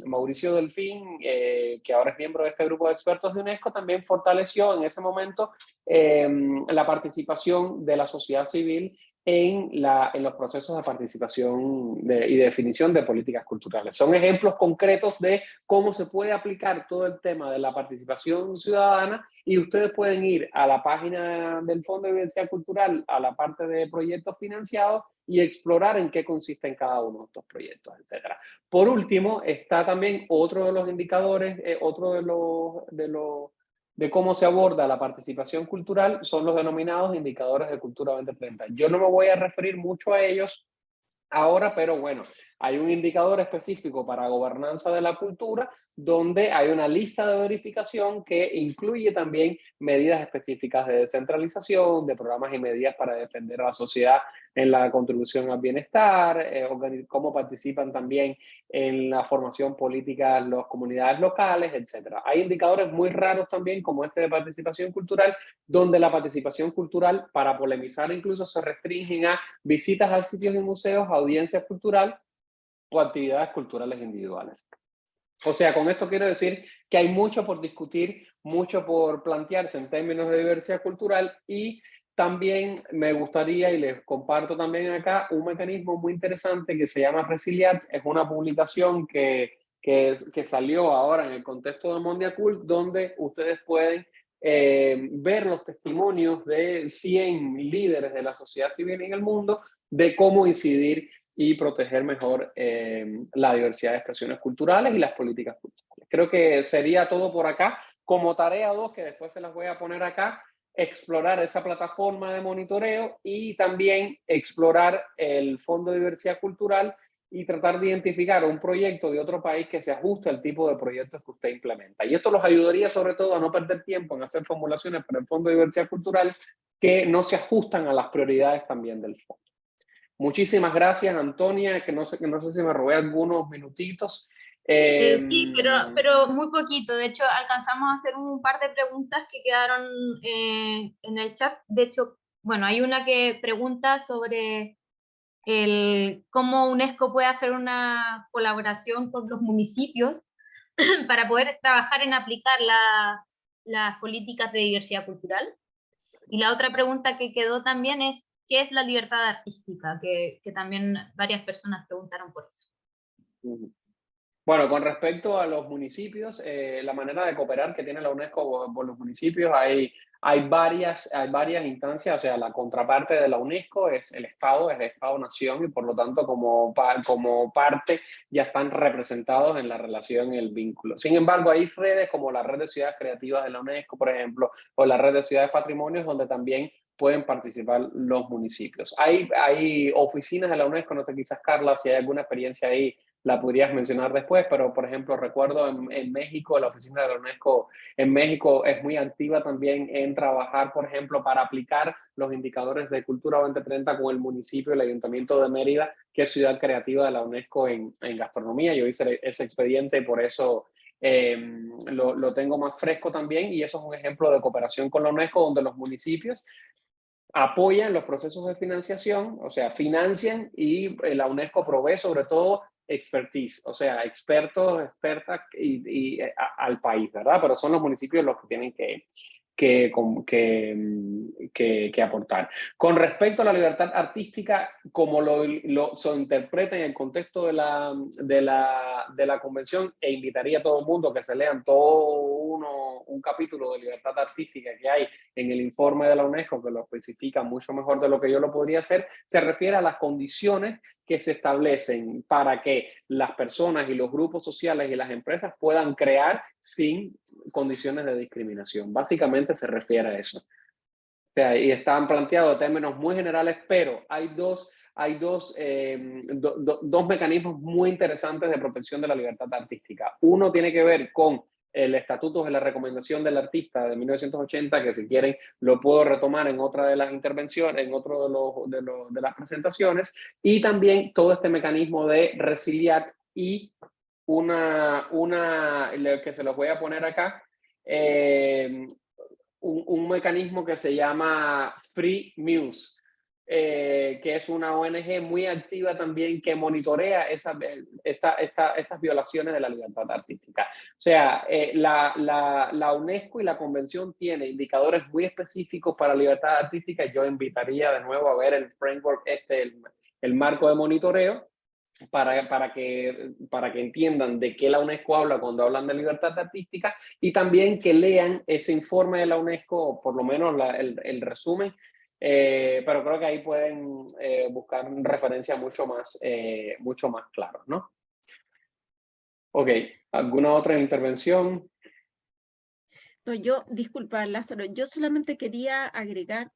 Mauricio Delfín, que ahora es miembro de este grupo de expertos de UNESCO, también fortaleció en ese momento la participación de la sociedad civil en los procesos de participación y definición de políticas culturales. Son ejemplos concretos de cómo se puede aplicar todo el tema de la participación ciudadana, y ustedes pueden ir a la página del Fondo de Diversidad Cultural, a la parte de proyectos financiados, y explorar en qué consisten cada uno de estos proyectos, etc. Por último, está también otro de los indicadores, otro de cómo se aborda la participación cultural, son los denominados indicadores de Cultura 2030. Yo no me voy a referir mucho a ellos ahora, pero bueno, hay un indicador específico para gobernanza de la cultura, donde hay una lista de verificación que incluye también medidas específicas de descentralización, de programas y medidas para defender a la sociedad en la contribución al bienestar, cómo participan también en la formación política las comunidades locales, etc. Hay indicadores muy raros también, como este de participación cultural, donde la participación cultural, para polemizar incluso, se restringen a visitas a sitios y museos, audiencias culturales o actividades culturales individuales. O sea, con esto quiero decir que hay mucho por discutir, mucho por plantearse en términos de diversidad cultural, y también me gustaría, y les comparto también acá, un mecanismo muy interesante que se llama Resiliat. Es una publicación que salió ahora en el contexto de Mondial Cool, donde ustedes pueden ver los testimonios de 100 líderes de la sociedad civil en el mundo de cómo incidir y proteger mejor la diversidad de expresiones culturales y las políticas culturales. Creo que sería todo por acá. Como tarea 2, que después se las voy a poner acá, explorar esa plataforma de monitoreo y también explorar el Fondo de Diversidad Cultural y tratar de identificar un proyecto de otro país que se ajuste al tipo de proyectos que usted implementa. Y esto los ayudaría sobre todo a no perder tiempo en hacer formulaciones para el Fondo de Diversidad Cultural que no se ajustan a las prioridades también del fondo. Muchísimas gracias, Antonia, que no sé si me robé algunos minutitos. Sí, pero muy poquito. De hecho, alcanzamos a hacer un par de preguntas que quedaron en el chat. De hecho, bueno, hay una que pregunta sobre cómo UNESCO puede hacer una colaboración con los municipios para poder trabajar en aplicar las políticas de diversidad cultural. Y la otra pregunta que quedó también es, ¿qué es la libertad artística? Que también varias personas preguntaron por eso. Bueno, con respecto a los municipios, la manera de cooperar que tiene la UNESCO por los municipios, hay varias instancias. O sea, la contraparte de la UNESCO es el Estado-Nación, y por lo tanto como parte ya están representados en la relación y el vínculo. Sin embargo, hay redes como la Red de Ciudades Creativas de la UNESCO, por ejemplo, o la Red de Ciudades Patrimonios, donde también pueden participar los municipios. Hay oficinas de la UNESCO, no sé, quizás Carla, si hay alguna experiencia ahí, la podrías mencionar después, pero por ejemplo recuerdo en México, la oficina de la UNESCO en México es muy activa también en trabajar, por ejemplo, para aplicar los indicadores de Cultura 2030 con el municipio, el Ayuntamiento de Mérida, que es ciudad creativa de la UNESCO en gastronomía. Yo hice ese expediente, por eso lo tengo más fresco también, y eso es un ejemplo de cooperación con la UNESCO, donde los municipios apoyan los procesos de financiación, o sea, financian, y la UNESCO provee sobre todo expertise, o sea, expertas al país, ¿verdad? Pero son los municipios los que tienen que aportar. Con respecto a la libertad artística, como se interpreta en el contexto de la convención, e invitaría a todo el mundo que se lean un capítulo de libertad artística que hay en el informe de la UNESCO, que lo especifica mucho mejor de lo que yo lo podría hacer, se refiere a las condiciones que se establecen para que las personas y los grupos sociales y las empresas puedan crear sin condiciones de discriminación. Básicamente se refiere a eso. O sea, y están planteados en términos muy generales, pero hay dos mecanismos muy interesantes de protección de la libertad artística. Uno tiene que ver con el Estatuto de la Recomendación del Artista de 1980, que si quieren lo puedo retomar en otra de las intervenciones, en otro de las presentaciones, y también todo este mecanismo de Resiliat y que se los voy a poner acá, un mecanismo que se llama Free Muse. que es una ONG muy activa también que monitorea estas violaciones de la libertad artística. O sea, la UNESCO y la Convención tiene indicadores muy específicos para la libertad artística. Yo invitaría de nuevo a ver el framework, el marco de monitoreo, para que entiendan de qué la UNESCO habla cuando hablan de libertad artística, y también que lean ese informe de la UNESCO, por lo menos el resumen, pero creo que ahí pueden buscar referencias mucho más claras, ¿no? Ok, ¿alguna otra intervención? No, disculpa, Lázaro, yo solamente quería agregar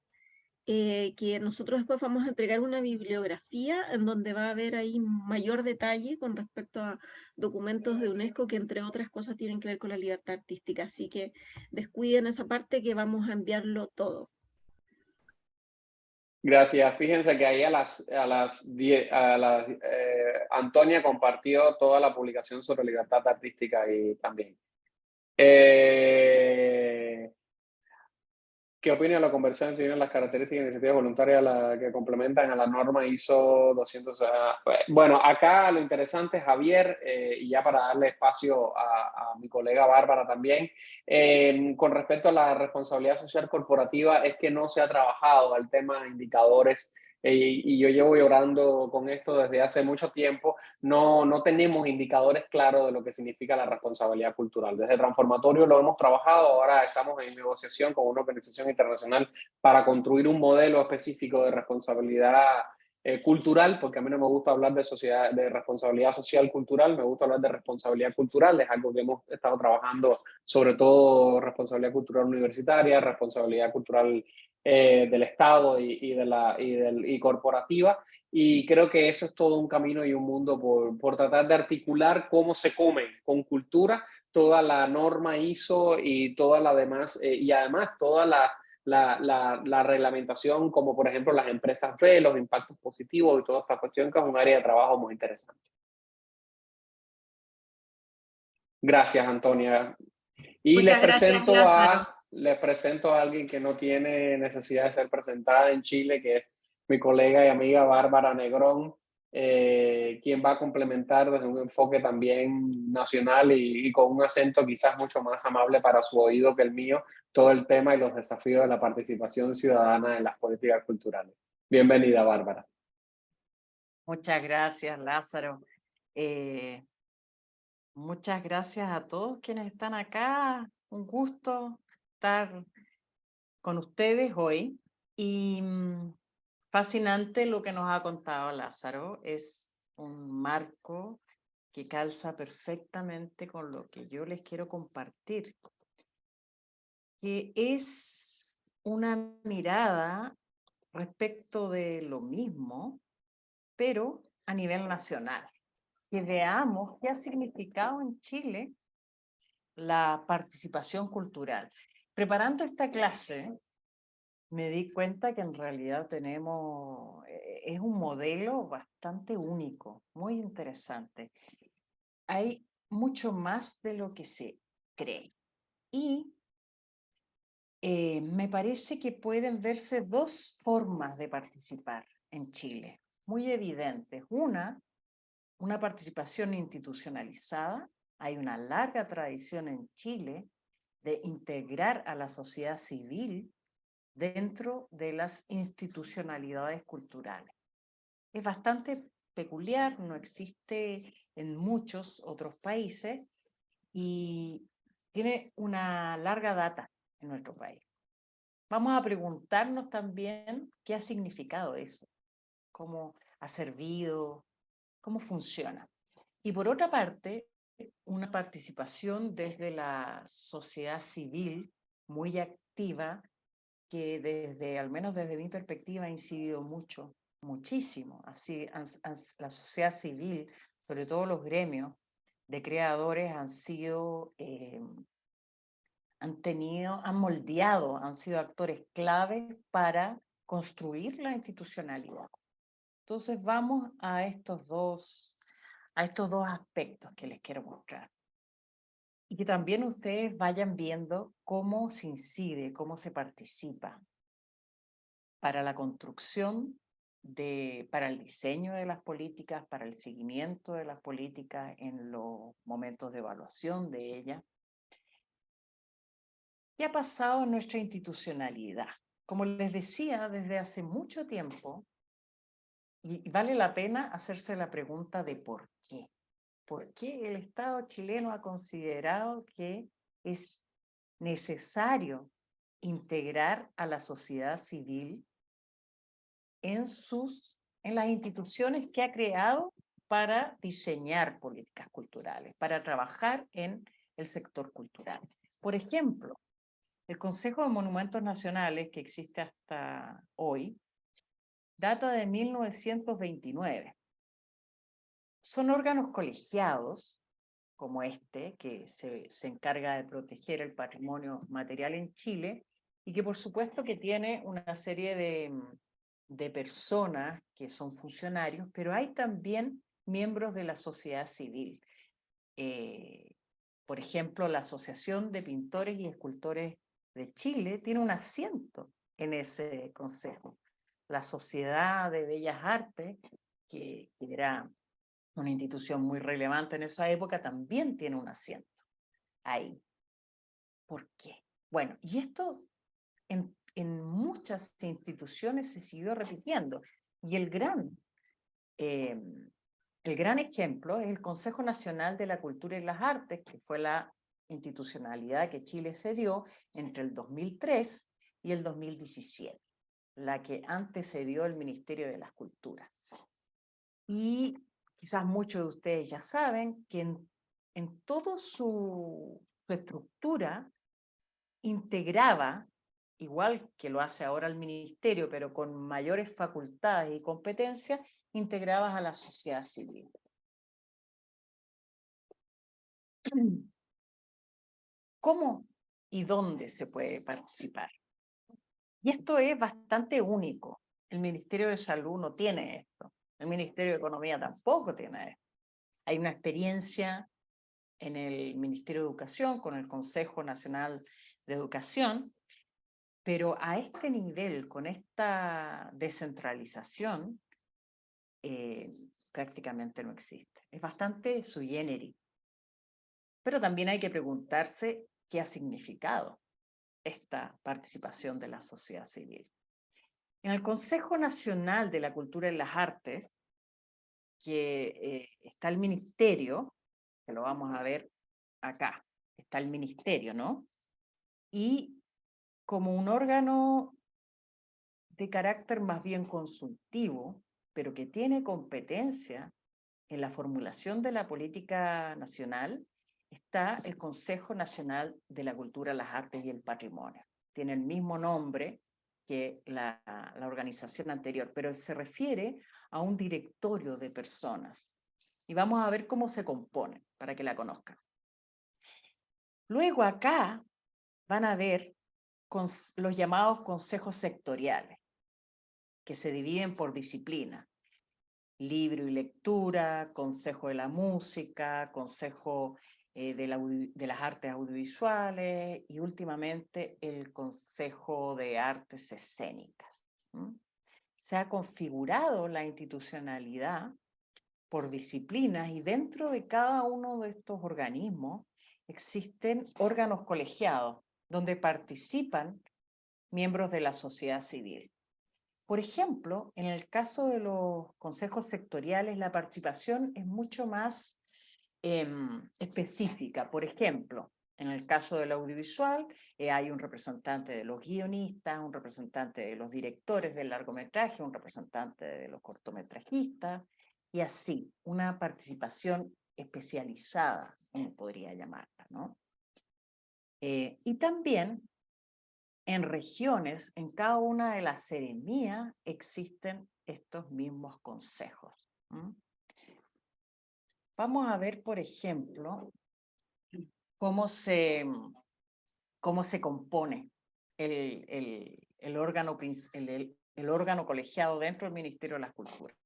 que nosotros después vamos a entregar una bibliografía en donde va a haber ahí mayor detalle con respecto a documentos de UNESCO que entre otras cosas tienen que ver con la libertad artística. Así que descuiden esa parte que vamos a enviarlo todo. Gracias. Fíjense que ahí Antonia compartió toda la publicación sobre libertad artística y también. ¿Qué opina de la conversión en las características de iniciativas voluntarias que complementan a la norma ISO 200? Bueno, acá lo interesante, Javier, y ya para darle espacio a mi colega Bárbara también, con respecto a la responsabilidad social corporativa, es que no se ha trabajado el tema de indicadores, y yo llevo llorando con esto desde hace mucho tiempo. No tenemos indicadores claros de lo que significa la responsabilidad cultural. Desde Transformatorio lo hemos trabajado, ahora estamos en negociación con una organización internacional para construir un modelo específico de responsabilidad cultural, porque a mí no me gusta hablar de responsabilidad social cultural, me gusta hablar de responsabilidad cultural. Es algo que hemos estado trabajando, sobre todo responsabilidad cultural universitaria, responsabilidad cultural del Estado y corporativa, y creo que eso es todo un camino y un mundo por tratar de articular cómo se come con cultura toda la norma ISO y toda la demás, y además toda la reglamentación, como por ejemplo las empresas B, los impactos positivos y toda esta cuestión, que es un área de trabajo muy interesante. Gracias, Antonia. Y Muchas gracias, Lázaro. les presento a alguien que no tiene necesidad de ser presentada en Chile, que es mi colega y amiga Bárbara Negrón, quien va a complementar desde un enfoque también nacional y con un acento quizás mucho más amable para su oído que el mío, todo el tema y los desafíos de la participación ciudadana en las políticas culturales. Bienvenida, Bárbara. Muchas gracias, Lázaro. Muchas gracias a todos quienes están acá. Un gusto estar con ustedes hoy. Y fascinante lo que nos ha contado Lázaro. Es un marco que calza perfectamente con lo que yo les quiero compartir, que es una mirada respecto de lo mismo, pero a nivel nacional. Que veamos qué ha significado en Chile la participación cultural. Preparando esta clase, me di cuenta que en realidad es un modelo bastante único, muy interesante. Hay mucho más de lo que se cree. Y me parece que pueden verse dos formas de participar en Chile, muy evidentes. Una participación institucionalizada. Hay una larga tradición en Chile de integrar a la sociedad civil dentro de las institucionalidades culturales. Es bastante peculiar, no existe en muchos otros países y tiene una larga data en nuestro país. Vamos a preguntarnos también qué ha significado eso, cómo ha servido, cómo funciona. Y por otra parte, una participación desde la sociedad civil muy activa, que al menos desde mi perspectiva, ha incidido muchísimo. Así, la sociedad civil, sobre todo los gremios de creadores, han moldeado, han sido actores clave para construir la institucionalidad. Entonces vamos a estos dos aspectos que les quiero mostrar. Y que también ustedes vayan viendo cómo se incide, cómo se participa para la construcción para el diseño de las políticas, para el seguimiento de las políticas en los momentos de evaluación de ellas. ¿Qué ha pasado en nuestra institucionalidad? Como les decía, desde hace mucho tiempo, y vale la pena hacerse la pregunta de por qué. ¿Por qué el Estado chileno ha considerado que es necesario integrar a la sociedad civil en las instituciones que ha creado para diseñar políticas culturales, para trabajar en el sector cultural? Por ejemplo, el Consejo de Monumentos Nacionales, que existe hasta hoy, data de 1929. Son órganos colegiados, como este, que se encarga de proteger el patrimonio material en Chile, y que por supuesto que tiene una serie de personas que son funcionarios, pero hay también miembros de la sociedad civil. Por ejemplo, la Asociación de Pintores y Escultores de Chile tiene un asiento en ese consejo. La Sociedad de Bellas Artes, que era una institución muy relevante en esa época, también tiene un asiento ahí. ¿Por qué? Bueno, y esto en muchas instituciones se siguió repitiendo. Y el gran ejemplo es el Consejo Nacional de la Cultura y las Artes, que fue la institucionalidad que Chile se dio entre el 2003 y el 2017, la que antecedió el Ministerio de las Culturas. Y quizás muchos de ustedes ya saben que en toda su estructura integraba, igual que lo hace ahora el ministerio, pero con mayores facultades y competencias, integrabas a la sociedad civil. ¿Cómo y dónde se puede participar? Y esto es bastante único. El Ministerio de Salud no tiene esto. El Ministerio de Economía tampoco tiene esto. Hay una experiencia en el Ministerio de Educación con el Consejo Nacional de Educación, pero a este nivel, con esta descentralización, prácticamente no existe. Es bastante sui generis. Pero también hay que preguntarse qué ha significado esta participación de la sociedad civil. En el Consejo Nacional de la Cultura y las Artes, que está el ministerio, que lo vamos a ver acá, está el ministerio, ¿no? Y como un órgano de carácter más bien consultivo, pero que tiene competencia en la formulación de la política nacional, está el Consejo Nacional de la Cultura, las Artes y el Patrimonio. Tiene el mismo nombre que la organización anterior, pero se refiere a un directorio de personas. Y vamos a ver cómo se compone, para que la conozcan. Luego acá van a ver los llamados consejos sectoriales, que se dividen por disciplina. Libro y lectura, consejo de la música, consejo de las artes audiovisuales y últimamente el consejo de artes escénicas. Se ha configurado la institucionalidad por disciplinas y dentro de cada uno de estos organismos existen órganos colegiados donde participan miembros de la sociedad civil. Por ejemplo, en el caso de los consejos sectoriales, la participación es mucho más específica. Por ejemplo, en el caso del audiovisual, hay un representante de los guionistas, un representante de los directores del largometraje, un representante de los cortometrajistas, y así, una participación especializada, podría llamarla, ¿no? Y también en regiones, en cada una de las seremías existen estos mismos consejos. Vamos a ver, por ejemplo, cómo se compone el órgano colegiado dentro del Ministerio de las Culturas.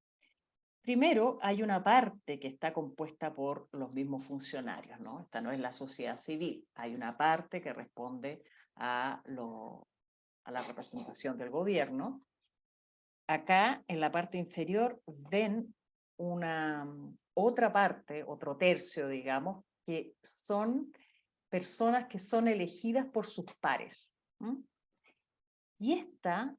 Primero, hay una parte que está compuesta por los mismos funcionarios, ¿no? Esta no es la sociedad civil. Hay una parte que responde a la representación del gobierno, acá en la parte inferior ven otra parte, otro tercio, digamos, que son personas que son elegidas por sus pares. Y esta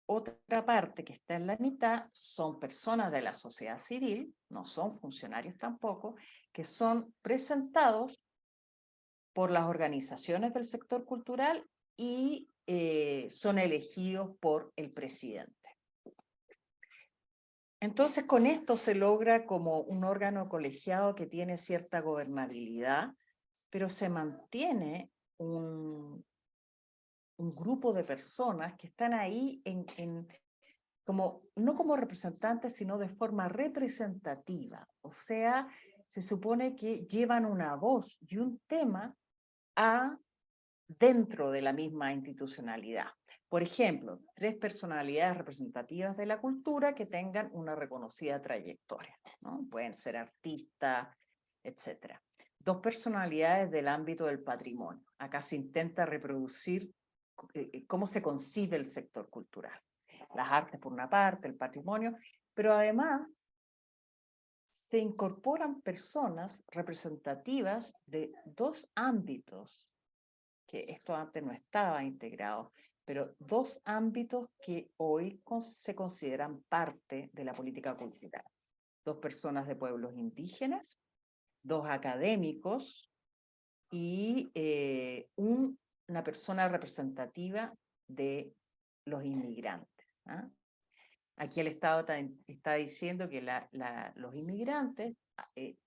otra parte que está en la mitad son personas de la sociedad civil, no son funcionarios tampoco, que son presentados por las organizaciones del sector cultural y son elegidos por el presidente. Entonces, con esto se logra como un órgano colegiado que tiene cierta gobernabilidad, pero se mantiene un grupo de personas que están ahí no como representantes, sino de forma representativa. O sea, se supone que llevan una voz y un tema dentro de la misma institucionalidad. Por ejemplo, 3 personalidades representativas de la cultura que tengan una reconocida trayectoria, ¿no? Pueden ser artistas, etc. 2 personalidades del ámbito del patrimonio. Acá se intenta reproducir cómo se concibe el sector cultural. Las artes por una parte, el patrimonio, pero además se incorporan personas representativas de 2 ámbitos, que esto antes no estaba integrado, pero 2 ámbitos que hoy se consideran parte de la política cultural. 2 personas de pueblos indígenas, 2 académicos y una persona representativa de los inmigrantes. Aquí el Estado está diciendo que los inmigrantes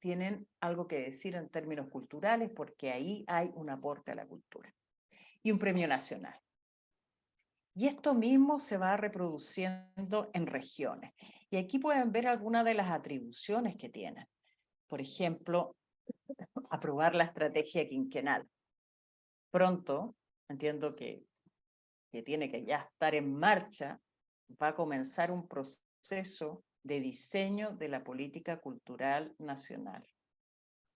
tienen algo que decir en términos culturales porque ahí hay un aporte a la cultura. Y un premio nacional. Y esto mismo se va reproduciendo en regiones. Y aquí pueden ver algunas de las atribuciones que tienen. Por ejemplo, aprobar la estrategia quinquenal. Pronto, entiendo que tiene que ya estar en marcha, va a comenzar un proceso de diseño de la política cultural nacional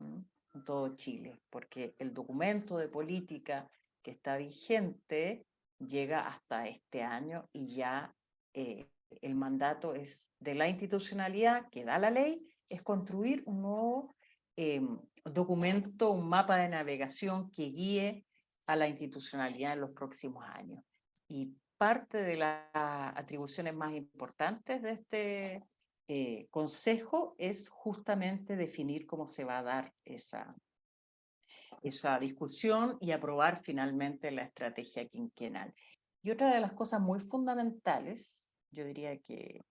en todo Chile, porque el documento de política que está vigente llega hasta este año y ya el mandato es de la institucionalidad que da la ley, es construir un nuevo documento, un mapa de navegación que guíe a la institucionalidad en los próximos años. Y parte de las atribuciones más importantes de este consejo es justamente definir cómo se va a dar esa discusión y aprobar finalmente la estrategia quinquenal. Y otra de las cosas muy fundamentales, yo diría que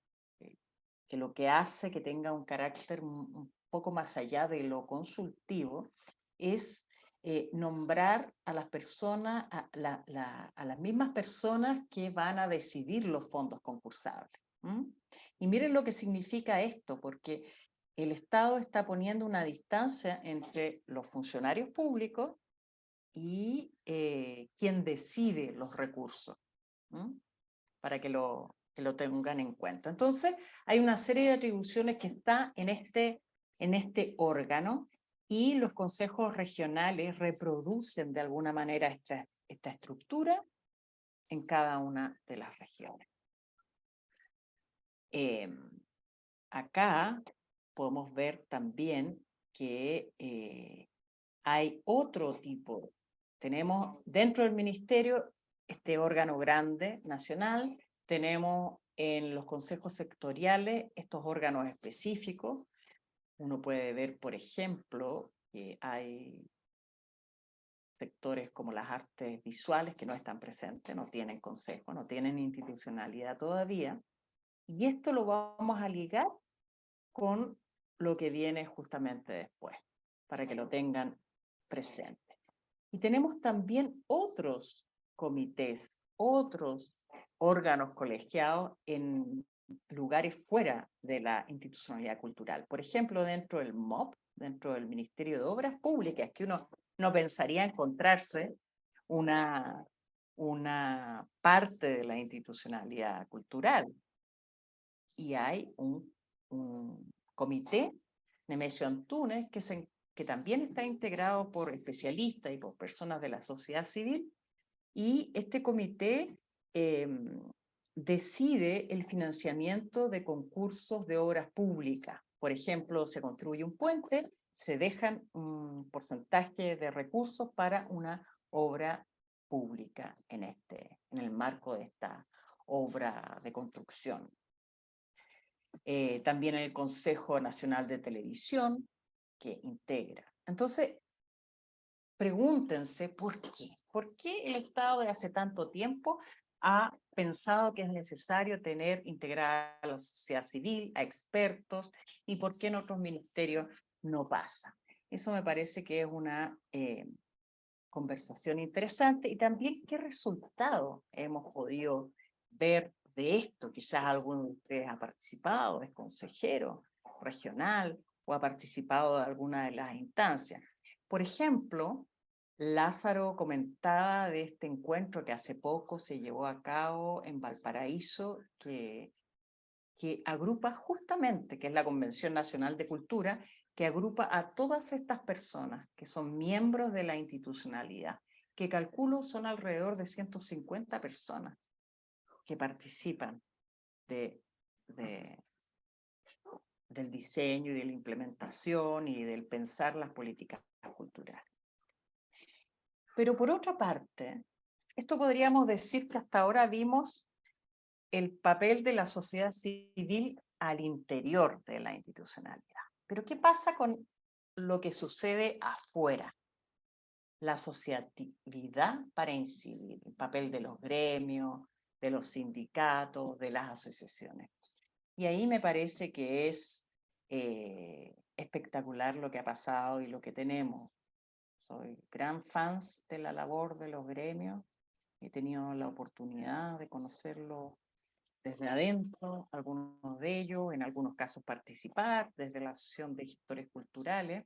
lo que hace que tenga un carácter un poco más allá de lo consultivo, es nombrar a las personas, a las mismas personas que van a decidir los fondos concursables. Y miren lo que significa esto, porque el Estado está poniendo una distancia entre los funcionarios públicos y quien decide los recursos, para que lo tengan en cuenta. Entonces, hay una serie de atribuciones que está en este órgano y los consejos regionales reproducen de alguna manera esta estructura en cada una de las regiones. Acá podemos ver también que hay otro tipo. Tenemos dentro del ministerio este órgano grande nacional, tenemos en los consejos sectoriales estos órganos específicos. Uno puede ver, por ejemplo, que hay sectores como las artes visuales que no están presentes, no tienen consejo, no tienen institucionalidad todavía. Y esto lo vamos a ligar con lo que viene justamente después, para que lo tengan presente. Y tenemos también otros comités, otros órganos colegiados en lugares fuera de la institucionalidad cultural. Por ejemplo, dentro del MOP, dentro del Ministerio de Obras Públicas, que uno no pensaría encontrarse una parte de la institucionalidad cultural. Y hay un comité, Nemesio Antunes, que también está integrado por especialistas y por personas de la sociedad civil, y este comité decide el financiamiento de concursos de obras públicas. Por ejemplo, se construye un puente, se dejan un porcentaje de recursos para una obra pública en el marco de esta obra de construcción. También el Consejo Nacional de Televisión, que integra. Entonces, pregúntense por qué. ¿Por qué el Estado de hace tanto tiempo ha pensado que es necesario integrar a la sociedad civil, a expertos, y por qué en otros ministerios no pasa? Eso me parece que es una conversación interesante, y también qué resultado hemos podido ver de esto. Quizás alguno de ustedes ha participado, es consejero regional o ha participado de alguna de las instancias. Por ejemplo, Lázaro comentaba de este encuentro que hace poco se llevó a cabo en Valparaíso, que agrupa justamente, que es la Convención Nacional de Cultura, que agrupa a todas estas personas que son miembros de la institucionalidad, que calculo son alrededor de 150 personas que participan del diseño y de la implementación y del pensar las políticas culturales. Pero por otra parte, esto podríamos decir que hasta ahora vimos el papel de la sociedad civil al interior de la institucionalidad. Pero ¿qué pasa con lo que sucede afuera? La asociatividad para incidir, el papel de los gremios, de los sindicatos, de las asociaciones. Y ahí me parece que es espectacular lo que ha pasado y lo que tenemos. Soy gran fan de la labor de los gremios. He tenido la oportunidad de conocerlo desde adentro, algunos de ellos, en algunos casos participar, desde la Asociación de Gestores Culturales.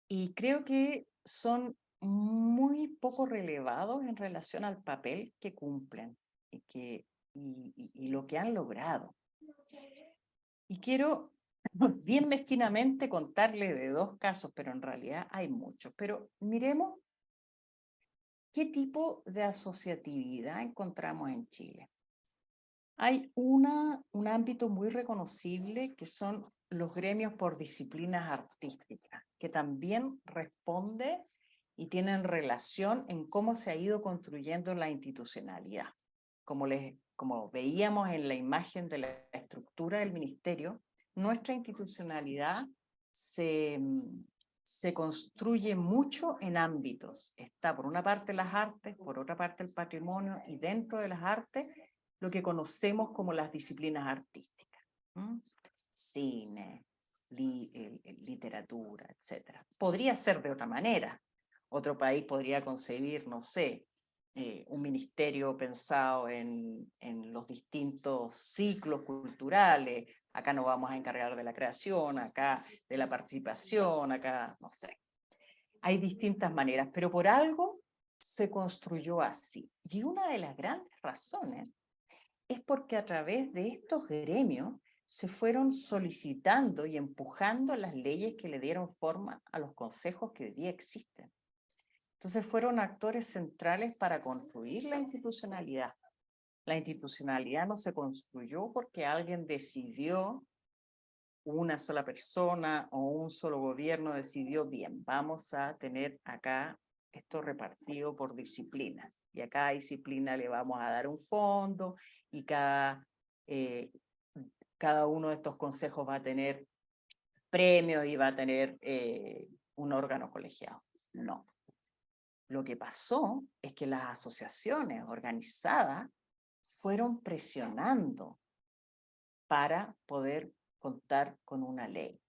Y creo que son muy poco relevados en relación al papel que cumplen y lo que han logrado. Y quiero bien mezquinamente contarle de 2 casos, pero en realidad hay muchos. Pero miremos qué tipo de asociatividad encontramos en Chile. Hay un ámbito muy reconocible que son los gremios por disciplinas artísticas, que también responde y tienen relación en cómo se ha ido construyendo la institucionalidad. Como veíamos en la imagen de la estructura del ministerio, nuestra institucionalidad se construye mucho en ámbitos. Está por una parte las artes, por otra parte el patrimonio, y dentro de las artes lo que conocemos como las disciplinas artísticas. Cine, literatura, etc. Podría ser de otra manera. Otro país podría concebir, no sé, un ministerio pensado en los distintos ciclos culturales. Acá nos vamos a encargar de la creación, acá de la participación, acá, no sé. Hay distintas maneras, pero por algo se construyó así. Y una de las grandes razones es porque a través de estos gremios se fueron solicitando y empujando las leyes que le dieron forma a los consejos que hoy día existen. Entonces fueron actores centrales para construir la institucionalidad. La institucionalidad no se construyó porque alguien decidió, una sola persona o un solo gobierno decidió, bien, vamos a tener acá esto repartido por disciplinas. Y a cada disciplina le vamos a dar un fondo y cada uno de estos consejos va a tener premios y va a tener un órgano colegiado. No. Lo que pasó es que las asociaciones organizadas fueron presionando para poder contar con una ley.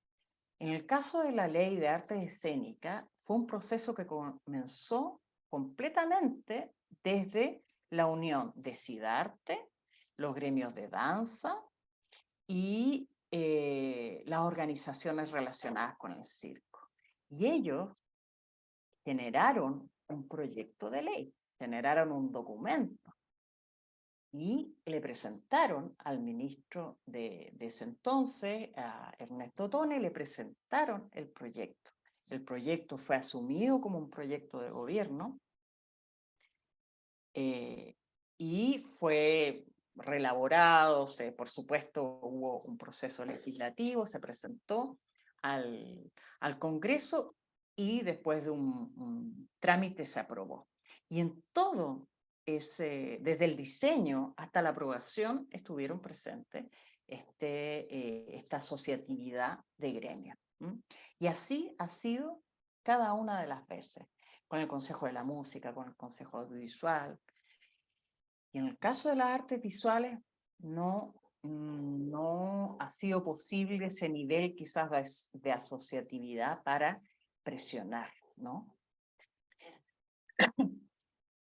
En el caso de la Ley de Artes Escénicas, fue un proceso que comenzó completamente desde la unión de Sidarte, los gremios de danza y las organizaciones relacionadas con el circo. Y ellos generaron un proyecto de ley, generaron un documento y le presentaron al ministro de ese entonces, a Ernesto Tone, le presentaron el proyecto. El proyecto fue asumido como un proyecto de gobierno y fue reelaborado, por supuesto hubo un proceso legislativo, se presentó al Congreso y después de un trámite se aprobó. Y en todo desde el diseño hasta la aprobación, estuvieron presentes esta asociatividad de gremios. Y así ha sido cada una de las veces, con el Consejo de la Música, con el Consejo Audiovisual. Y en el caso de las artes visuales, no ha sido posible ese nivel quizás de asociatividad para presionar, ¿no?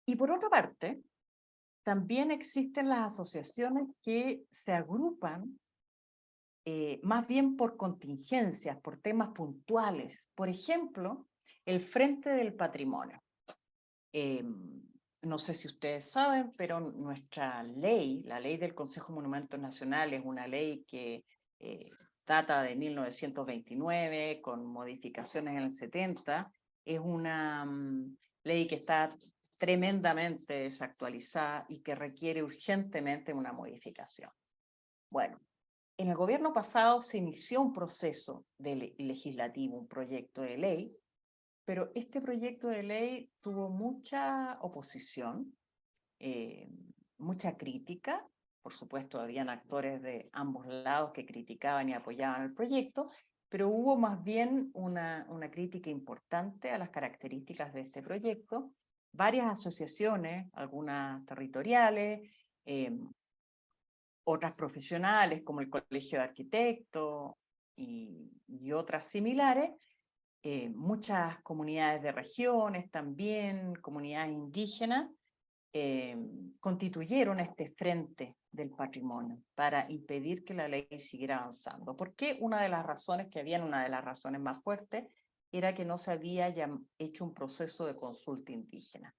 Y por otra parte, también existen las asociaciones que se agrupan más bien por contingencias, por temas puntuales. Por ejemplo, el Frente del Patrimonio. No sé si ustedes saben, pero nuestra ley, la ley del Consejo de Monumentos Nacionales, es una ley que data de 1929, con modificaciones en el 70, es una ley que está tremendamente desactualizada y que requiere urgentemente una modificación. Bueno, en el gobierno pasado se inició un proceso legislativo, un proyecto de ley, pero este proyecto de ley tuvo mucha oposición, mucha crítica. Por supuesto, habían actores de ambos lados que criticaban y apoyaban el proyecto, pero hubo más bien una crítica importante a las características de este proyecto. Varias asociaciones, algunas territoriales, otras profesionales como el Colegio de Arquitectos y otras similares, muchas comunidades de regiones también, comunidades indígenas, constituyeron este frente del patrimonio para impedir que la ley siguiera avanzando. ¿Por qué? Una de las razones más fuertes era que no se había hecho un proceso de consulta indígena.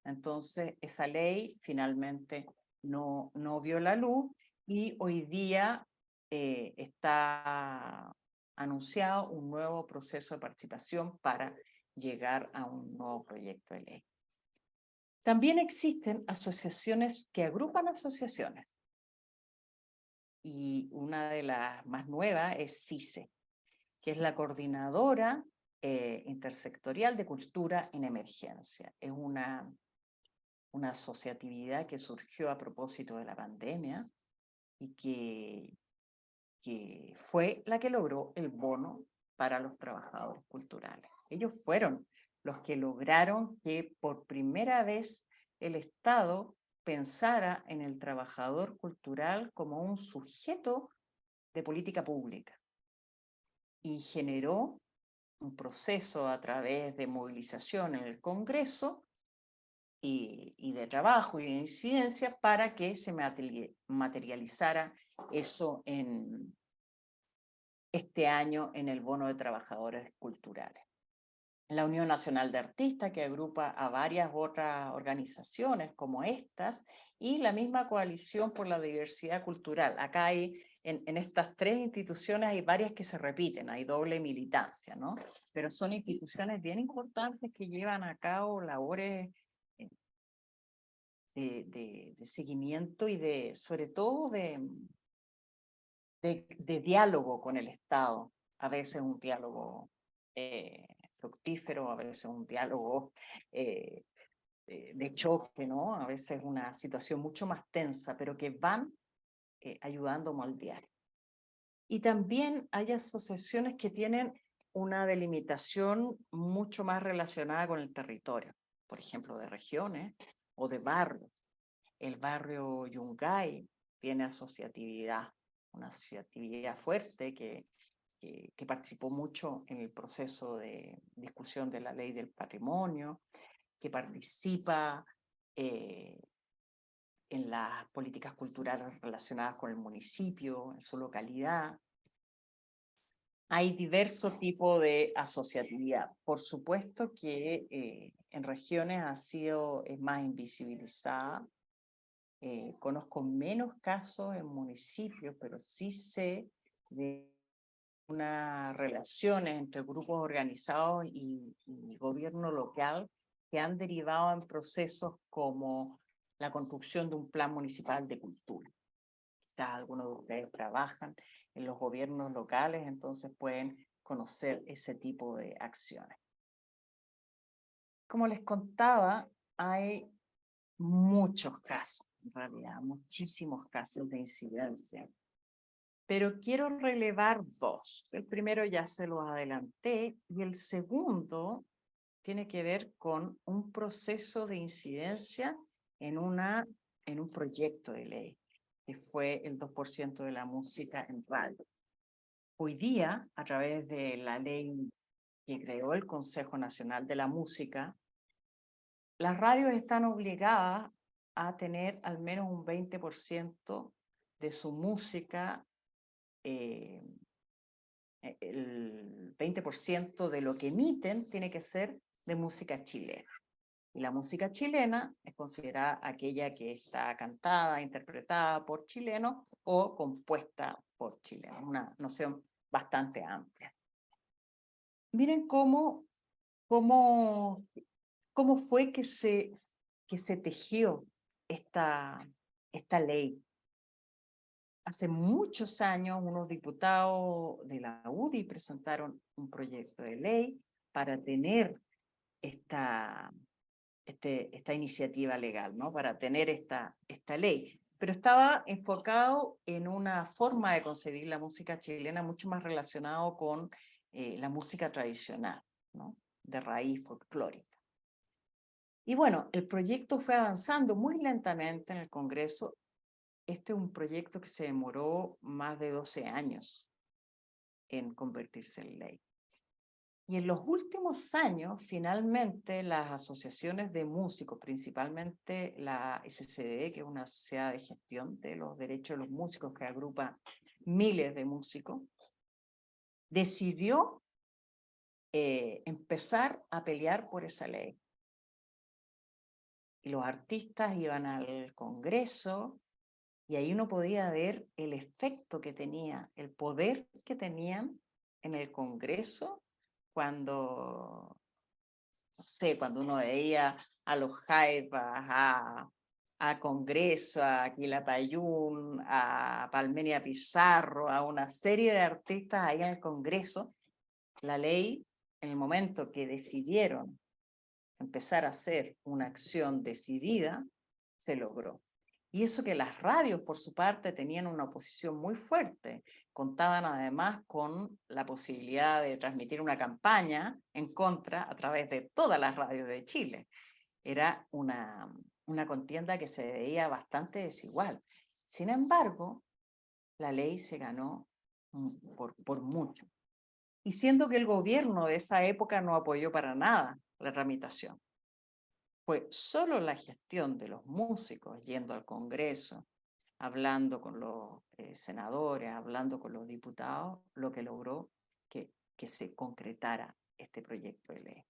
Entonces, esa ley finalmente no vio la luz y hoy día está anunciado un nuevo proceso de participación para llegar a un nuevo proyecto de ley. También existen asociaciones que agrupan asociaciones. Y una de las más nuevas es CICE, que es la Coordinadora Intersectorial de Cultura en Emergencia. Es una asociatividad que surgió a propósito de la pandemia y que fue la que logró el bono para los trabajadores culturales. Ellos fueron los que lograron que por primera vez el Estado pensara en el trabajador cultural como un sujeto de política pública y generó un proceso a través de movilización en el Congreso y de trabajo y de incidencia para que se materializara eso en este año en el bono de trabajadores culturales. La Unión Nacional de Artistas, que agrupa a varias otras organizaciones como estas, y la misma Coalición por la Diversidad Cultural. Acá hay, en estas tres instituciones hay varias que se repiten, hay doble militancia, ¿no? Pero son instituciones bien importantes que llevan a cabo labores de seguimiento y sobre todo de diálogo con el Estado. A veces un diálogo fructífero, a veces un diálogo de choque, ¿no? A veces una situación mucho más tensa, pero que van ayudando a moldear. Y también hay asociaciones que tienen una delimitación mucho más relacionada con el territorio, por ejemplo, de regiones o de barrios. El barrio Yungay tiene asociatividad, una asociatividad fuerte que participó mucho en el proceso de discusión de la ley del patrimonio, que participa en las políticas culturales relacionadas con el municipio, en su localidad. Hay diversos tipos de asociatividad. Por supuesto que en regiones es más invisibilizada. Conozco menos casos en municipios, pero sí sé de unas relaciones entre grupos organizados y gobierno local que han derivado en procesos como la construcción de un plan municipal de cultura. Quizás algunos de ustedes trabajan en los gobiernos locales, entonces pueden conocer ese tipo de acciones. Como les contaba, hay muchos casos, en realidad, muchísimos casos de incidencia. Pero quiero relevar dos. El primero ya se lo adelanté y el segundo tiene que ver con un proceso de incidencia en un proyecto de ley, que fue el 2% de la música en radio. Hoy día, a través de la ley que creó el Consejo Nacional de la Música, las radios están obligadas a tener al menos un 20% de su música, el 20% de lo que emiten tiene que ser de música chilena. Y la música chilena es considerada aquella que está cantada, interpretada por chilenos o compuesta por chilenos, una noción bastante amplia. Miren cómo fue que se tejió esta ley. Hace muchos años, unos diputados de la UDI presentaron un proyecto de ley para tener esta iniciativa legal, ¿no? Para tener esta ley. Pero estaba enfocado en una forma de concebir la música chilena mucho más relacionado con la música tradicional, ¿no? De raíz folclórica. Y bueno, el proyecto fue avanzando muy lentamente en el Congreso. Este es un proyecto que se demoró más de 12 años en convertirse en ley. Y en los últimos años, finalmente, las asociaciones de músicos, principalmente la SCD, que es una sociedad de gestión de los derechos de los músicos que agrupa miles de músicos, decidió empezar a pelear por esa ley. Y los artistas iban al Congreso y ahí uno podía ver el efecto que tenía, el poder que tenían en el Congreso cuando, no sé, cuando uno veía a los Jaivas, a Congreso, a Quilapayún, a Palmenia Pizarro, a una serie de artistas ahí en el Congreso, la ley, en el momento que decidieron empezar a hacer una acción decidida, se logró. Y eso que las radios, por su parte, tenían una oposición muy fuerte. Contaban además con la posibilidad de transmitir una campaña en contra a través de todas las radios de Chile. Era una contienda que se veía bastante desigual. Sin embargo, la ley se ganó por mucho. Y siendo que el gobierno de esa época no apoyó para nada la tramitación. Fue solo la gestión de los músicos yendo al Congreso, hablando con los senadores, hablando con los diputados, lo que logró que se concretara este proyecto de ley.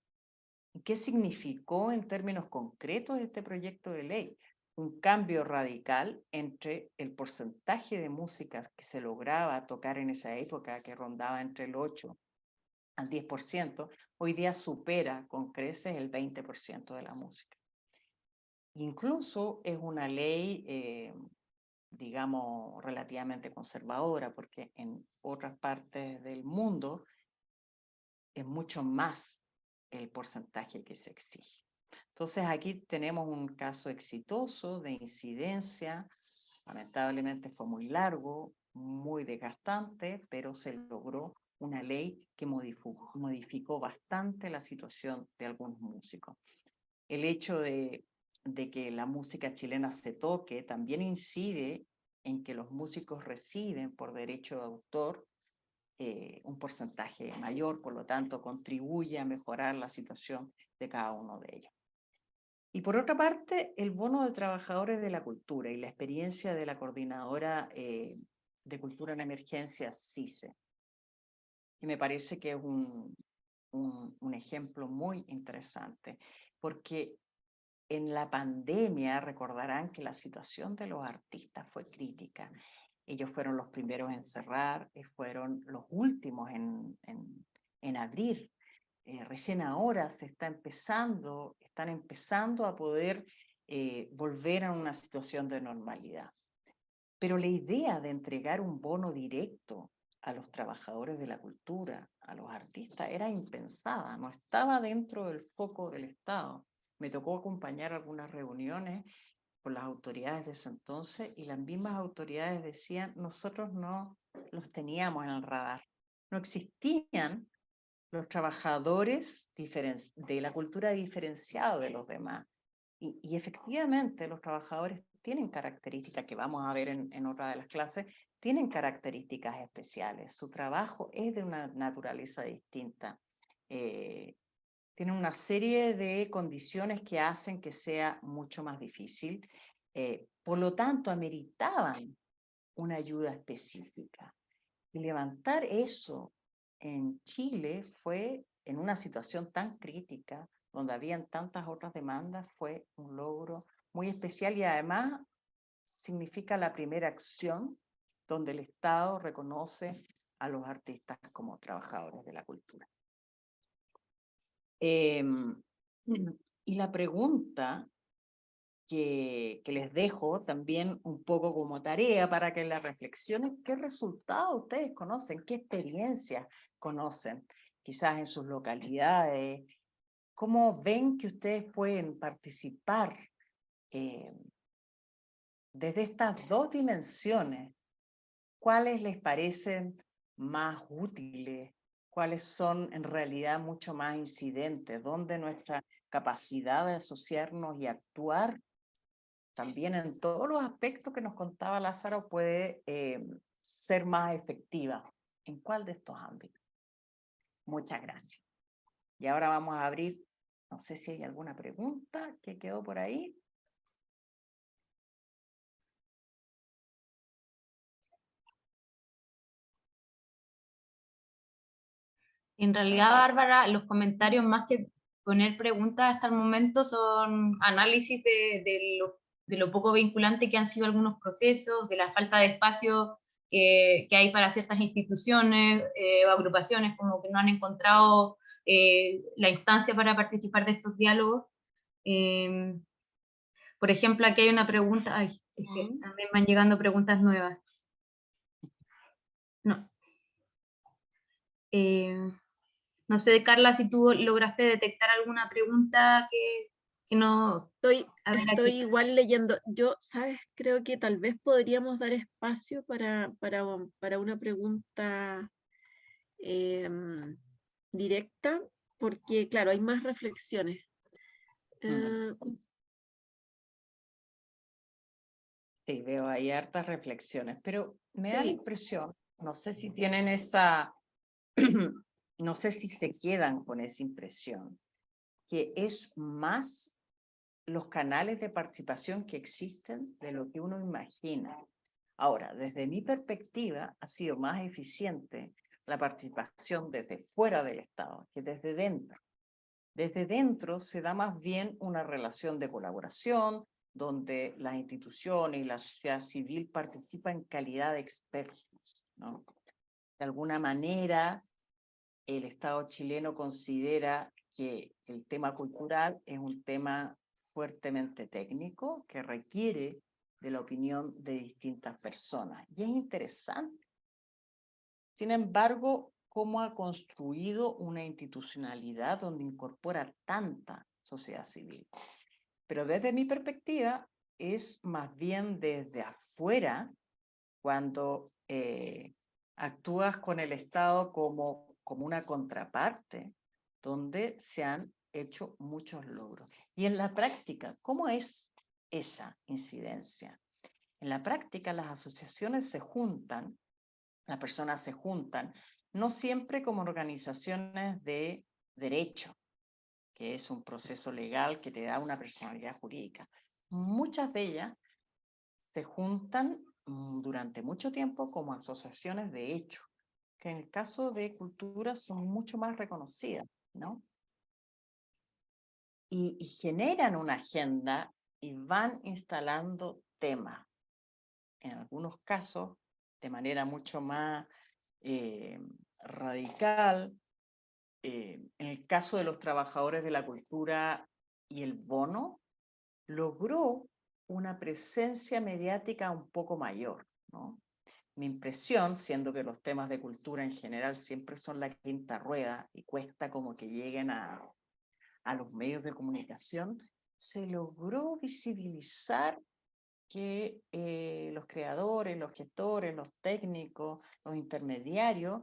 ¿Y qué significó en términos concretos este proyecto de ley? Un cambio radical entre el porcentaje de músicas que se lograba tocar en esa época, que rondaba entre el 8 al 10%, hoy día supera con creces el 20% de la música. Incluso es una ley, digamos, relativamente conservadora, porque en otras partes del mundo es mucho más el porcentaje que se exige. Entonces aquí tenemos un caso exitoso de incidencia, lamentablemente fue muy largo, muy desgastante, pero se logró una ley que modificó bastante la situación de algunos músicos. El hecho de que la música chilena se toque también incide en que los músicos reciben por derecho de autor un porcentaje mayor, por lo tanto contribuye a mejorar la situación de cada uno de ellos. Y por otra parte, el bono de trabajadores de la cultura y la experiencia de la coordinadora de cultura en emergencia, CICE. Y me parece que es un ejemplo muy interesante, porque en la pandemia recordarán que la situación de los artistas fue crítica. Ellos fueron los primeros en cerrar, fueron los últimos en abrir. Recién ahora están empezando a poder volver a una situación de normalidad. Pero la idea de entregar un bono directo a los trabajadores de la cultura, a los artistas, era impensada, no estaba dentro del foco del Estado. Me tocó acompañar algunas reuniones con las autoridades de ese entonces y las mismas autoridades decían, nosotros no los teníamos en el radar. No existían los trabajadores de la cultura diferenciados de los demás. Y efectivamente los trabajadores tienen características que vamos a ver en otra de las clases, tienen características especiales. Su trabajo es de una naturaleza distinta. Tienen una serie de condiciones que hacen que sea mucho más difícil. Por lo tanto, ameritaban una ayuda específica. Y levantar eso en Chile fue, en una situación tan crítica, donde habían tantas otras demandas, fue un logro muy especial y además significa la primera acción donde el Estado reconoce a los artistas como trabajadores de la cultura. Y la pregunta que les dejo también un poco como tarea para que la reflexionen, ¿qué resultados ustedes conocen? ¿Qué experiencias conocen? Quizás en sus localidades. ¿Cómo ven que ustedes pueden participar desde estas dos dimensiones? ¿Cuáles les parecen más útiles? ¿Cuáles son en realidad mucho más incidentes? ¿Dónde nuestra capacidad de asociarnos y actuar también en todos los aspectos que nos contaba Lázaro puede ser más efectiva? ¿En cuál de estos ámbitos? Muchas gracias. Y ahora vamos a abrir, no sé si hay alguna pregunta que quedó por ahí. En realidad, Bárbara, los comentarios más que poner preguntas hasta el momento son análisis de lo poco vinculante que han sido algunos procesos, de la falta de espacio que hay para ciertas instituciones o agrupaciones, como que no han encontrado la instancia para participar de estos diálogos. Por ejemplo, aquí hay una pregunta, ay, es que también van llegando preguntas nuevas. No. No sé, Carla, si tú lograste detectar alguna pregunta que no... Estoy igual leyendo. Yo, ¿sabes? Creo que tal vez podríamos dar espacio para una pregunta directa, porque, claro, hay más reflexiones. Sí, veo ahí hartas reflexiones, pero me da la impresión, no sé si tienen esa, no sé si se quedan con esa impresión, que es más los canales de participación que existen de lo que uno imagina. Ahora, desde mi perspectiva, ha sido más eficiente la participación desde fuera del Estado que desde dentro. Desde dentro se da más bien una relación de colaboración, donde las instituciones y la sociedad civil participan en calidad de expertos, ¿no? De alguna manera, el Estado chileno considera que el tema cultural es un tema fuertemente técnico que requiere de la opinión de distintas personas. Y es interesante. Sin embargo, cómo ha construido una institucionalidad donde incorpora tanta sociedad civil. Pero desde mi perspectiva, es más bien desde afuera cuando actúas con el Estado como una contraparte, donde se han hecho muchos logros. Y en la práctica, ¿cómo es esa incidencia? En la práctica, las asociaciones se juntan, las personas se juntan, no siempre como organizaciones de derecho, que es un proceso legal que te da una personalidad jurídica. Muchas de ellas se juntan durante mucho tiempo como asociaciones de hecho, que en el caso de cultura son mucho más reconocidas, ¿no? Y generan una agenda y van instalando temas, en algunos casos de manera mucho más radical. En el caso de los trabajadores de la cultura y el bono, logró una presencia mediática un poco mayor, ¿no? Mi impresión, siendo que los temas de cultura en general siempre son la quinta rueda y cuesta como que lleguen a los medios de comunicación, se logró visibilizar que los creadores, los gestores, los técnicos, los intermediarios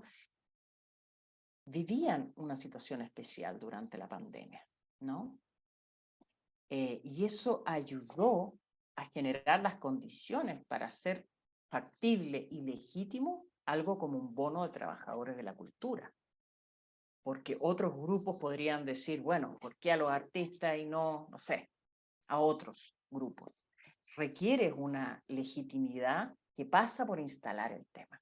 vivían una situación especial durante la pandemia, ¿no? Y eso ayudó a generar las condiciones para hacer factible y legítimo algo como un bono de trabajadores de la cultura. Porque otros grupos podrían decir, bueno, ¿por qué a los artistas y no sé, a otros grupos? Requiere una legitimidad que pasa por instalar el tema.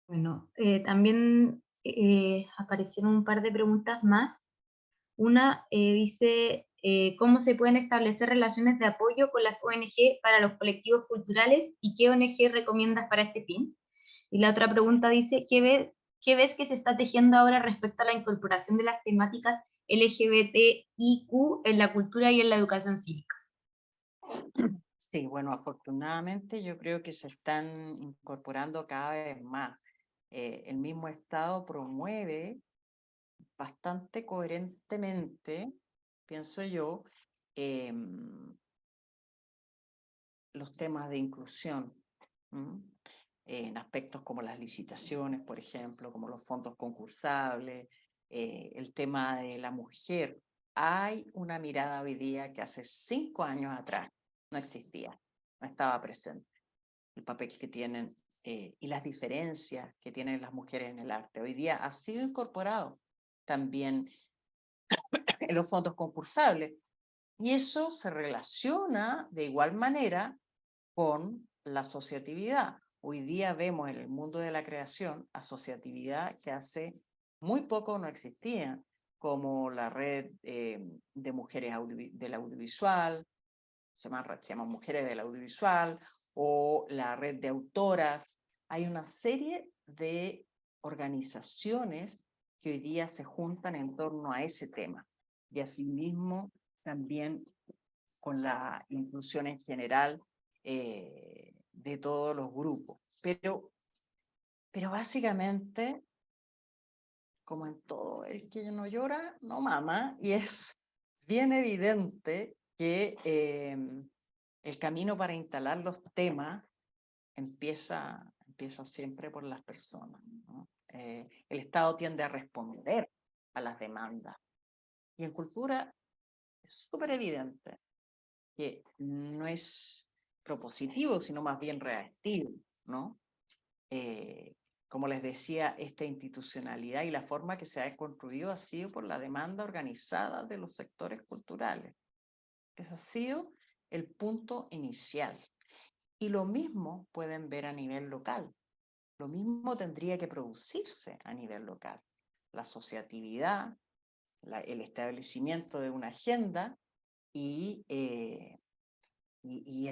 Bueno, también aparecieron un par de preguntas más. Una dice, ¿cómo se pueden establecer relaciones de apoyo con las ONG para los colectivos culturales y qué ONG recomiendas para este fin? Y la otra pregunta dice, ¿qué ves que se está tejiendo ahora respecto a la incorporación de las temáticas LGBTIQ en la cultura y en la educación cívica? Sí, bueno, afortunadamente yo creo que se están incorporando cada vez más. El mismo Estado promueve bastante coherentemente, pienso yo, los temas de inclusión, en aspectos como las licitaciones, por ejemplo, como los fondos concursables, el tema de la mujer. Hay una mirada hoy día que hace 5 años atrás no existía, no estaba presente. El papel que tienen y las diferencias que tienen las mujeres en el arte. Hoy día ha sido incorporado también en los fondos concursables. Y eso se relaciona de igual manera con la asociatividad. Hoy día vemos en el mundo de la creación asociatividad que hace muy poco no existía, como la red de mujeres del audiovisual, se llama Mujeres del Audiovisual, o la red de autoras. Hay una serie de organizaciones que hoy día se juntan en torno a ese tema. Y asimismo también con la inclusión en general de todos los grupos. Pero básicamente, como en todo, el que no llora, no mama, y es bien evidente que el camino para instalar los temas empieza siempre por las personas, ¿no? El Estado tiende a responder a las demandas. Y en cultura es súper evidente que no es propositivo, sino más bien reactivo, ¿no? Como les decía, esta institucionalidad y la forma que se ha construido ha sido por la demanda organizada de los sectores culturales. Ese ha sido el punto inicial. Y lo mismo pueden ver a nivel local. Lo mismo tendría que producirse a nivel local. La asociatividad, el establecimiento de una agenda y el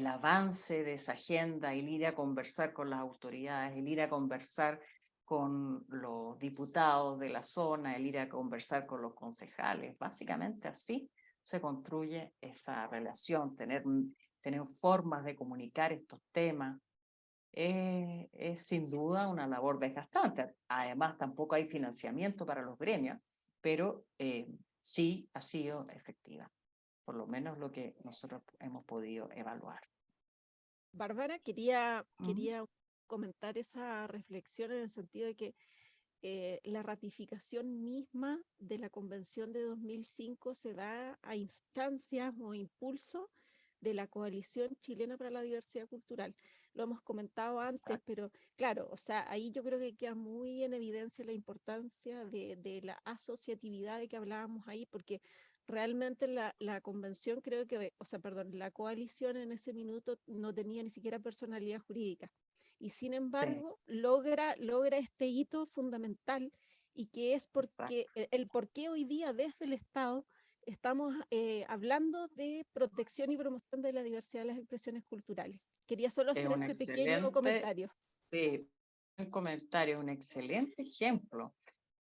avance de esa agenda, el ir a conversar con las autoridades, el ir a conversar con los diputados de la zona, el ir a conversar con los concejales. Básicamente así se construye esa relación, tener formas de comunicar estos temas. Es sin duda una labor desgastante. Además, tampoco hay financiamiento para los gremios, pero sí ha sido efectiva, por lo menos lo que nosotros hemos podido evaluar. Bárbara, quería comentar esa reflexión en el sentido de que la ratificación misma de la Convención de 2005 se da a instancias o impulso de la Coalición Chilena para la Diversidad Cultural. Lo hemos comentado antes, pero claro, o sea, ahí yo creo que queda muy en evidencia la importancia de la asociatividad de que hablábamos ahí, porque realmente la convención creo que, o sea, perdón, la coalición en ese minuto no tenía ni siquiera personalidad jurídica. Y sin embargo, logra este hito fundamental y que es porque el por qué hoy día desde el Estado estamos hablando de protección y promoción de la diversidad de las expresiones culturales. Quería solo hacer ese pequeño comentario. Sí, un comentario, un excelente ejemplo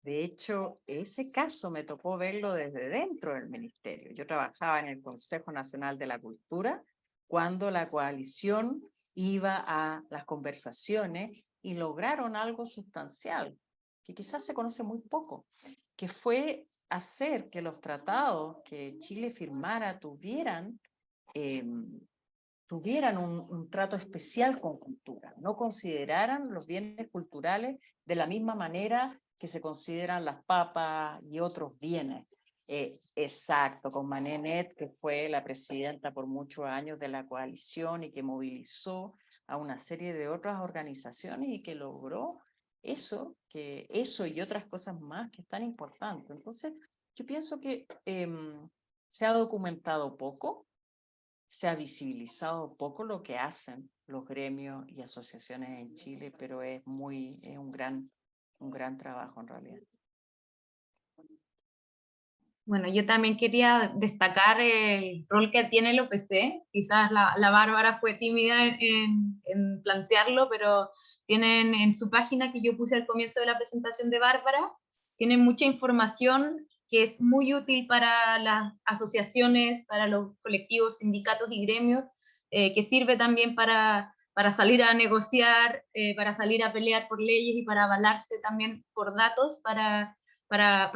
De hecho, ese caso me tocó verlo desde dentro del ministerio. Yo trabajaba en el Consejo Nacional de la Cultura cuando la coalición iba a las conversaciones y lograron algo sustancial, que quizás se conoce muy poco, que fue hacer que los tratados que Chile firmara tuvieran un trato especial con cultura, no consideraran los bienes culturales de la misma manera que se consideran las papas y otros bienes. Exacto, con Manenet, que fue la presidenta por muchos años de la coalición y que movilizó a una serie de otras organizaciones y que logró eso y otras cosas más que es tan importante. Entonces, yo pienso que se ha documentado poco, se ha visibilizado poco lo que hacen los gremios y asociaciones en Chile, pero es un gran trabajo en realidad. Bueno, yo también quería destacar el rol que tiene el OPC. Quizás la Bárbara fue tímida en plantearlo, pero tienen en su página, que yo puse al comienzo de la presentación de Bárbara, tienen mucha información que es muy útil para las asociaciones, para los colectivos, sindicatos y gremios, que sirve también para salir a negociar, para salir a pelear por leyes y para avalarse también por datos para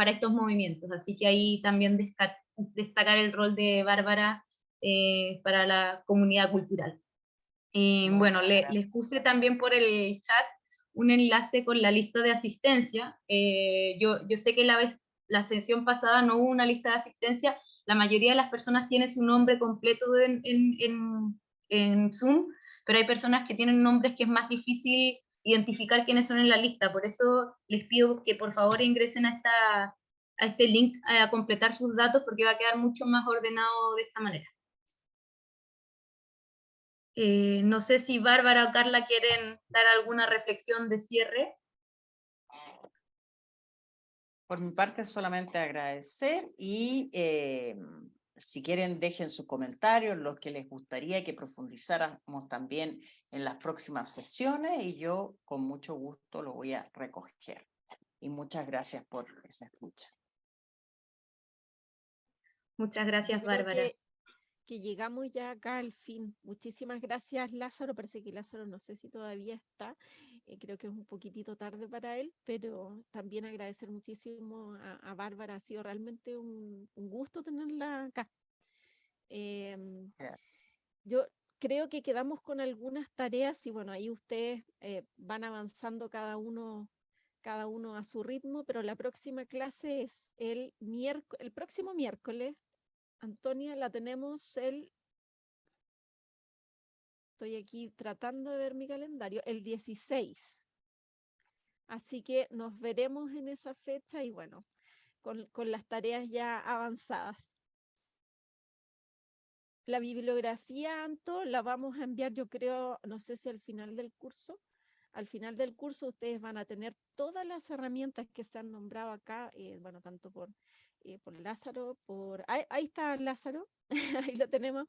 estos movimientos. Así que ahí también destacar el rol de Bárbara para la comunidad cultural. Bueno, les puse también por el chat un enlace con la lista de asistencia. Yo sé que la sesión pasada no hubo una lista de asistencia. La mayoría de las personas tiene su nombre completo en Zoom, pero hay personas que tienen nombres que es más difícil identificar quiénes son en la lista. Por eso les pido que por favor ingresen a este link a completar sus datos, porque va a quedar mucho más ordenado de esta manera. No sé si Bárbara o Carla quieren dar alguna reflexión de cierre. Por mi parte, solamente agradecer y si quieren dejen sus comentarios, los que les gustaría que profundizáramos también en las próximas sesiones y yo con mucho gusto lo voy a recoger. Y muchas gracias por esa escucha. Muchas gracias, Bárbara. Que llegamos ya acá al fin. Muchísimas gracias, Lázaro. Parece que Lázaro no sé si todavía está. Creo que es un poquitito tarde para él, pero también agradecer muchísimo a Bárbara. Ha sido realmente un gusto tenerla acá. Yo creo que quedamos con algunas tareas y bueno, ahí ustedes van avanzando cada uno a su ritmo, pero la próxima clase es el próximo miércoles. Antonia, la tenemos estoy aquí tratando de ver mi calendario, el 16. Así que nos veremos en esa fecha y bueno, con las tareas ya avanzadas. La bibliografía, Anto, la vamos a enviar, yo creo, no sé si al final del curso. Al final del curso ustedes van a tener todas las herramientas que se han nombrado acá, bueno, tanto por Lázaro, ahí está Lázaro, ahí lo tenemos,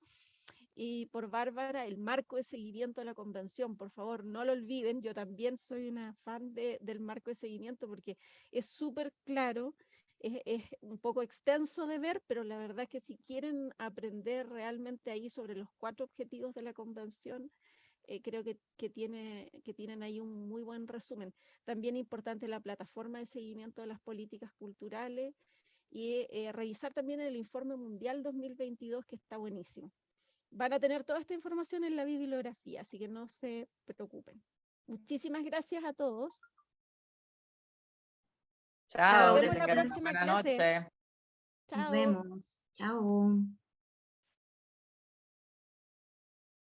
y por Bárbara, el marco de seguimiento de la convención. Por favor, no lo olviden, yo también soy una fan del marco de seguimiento porque es súper claro. Es un poco extenso de ver, pero la verdad es que si quieren aprender realmente ahí sobre los 4 objetivos de la convención, creo que tienen ahí un muy buen resumen. También importante la plataforma de seguimiento de las políticas culturales y revisar también el informe mundial 2022, que está buenísimo. Van a tener toda esta información en la bibliografía, así que no se preocupen. Muchísimas gracias a todos. Chao, Nos que vemos la tengan una próxima buena clase. noche. Chao. Nos vemos. Chao.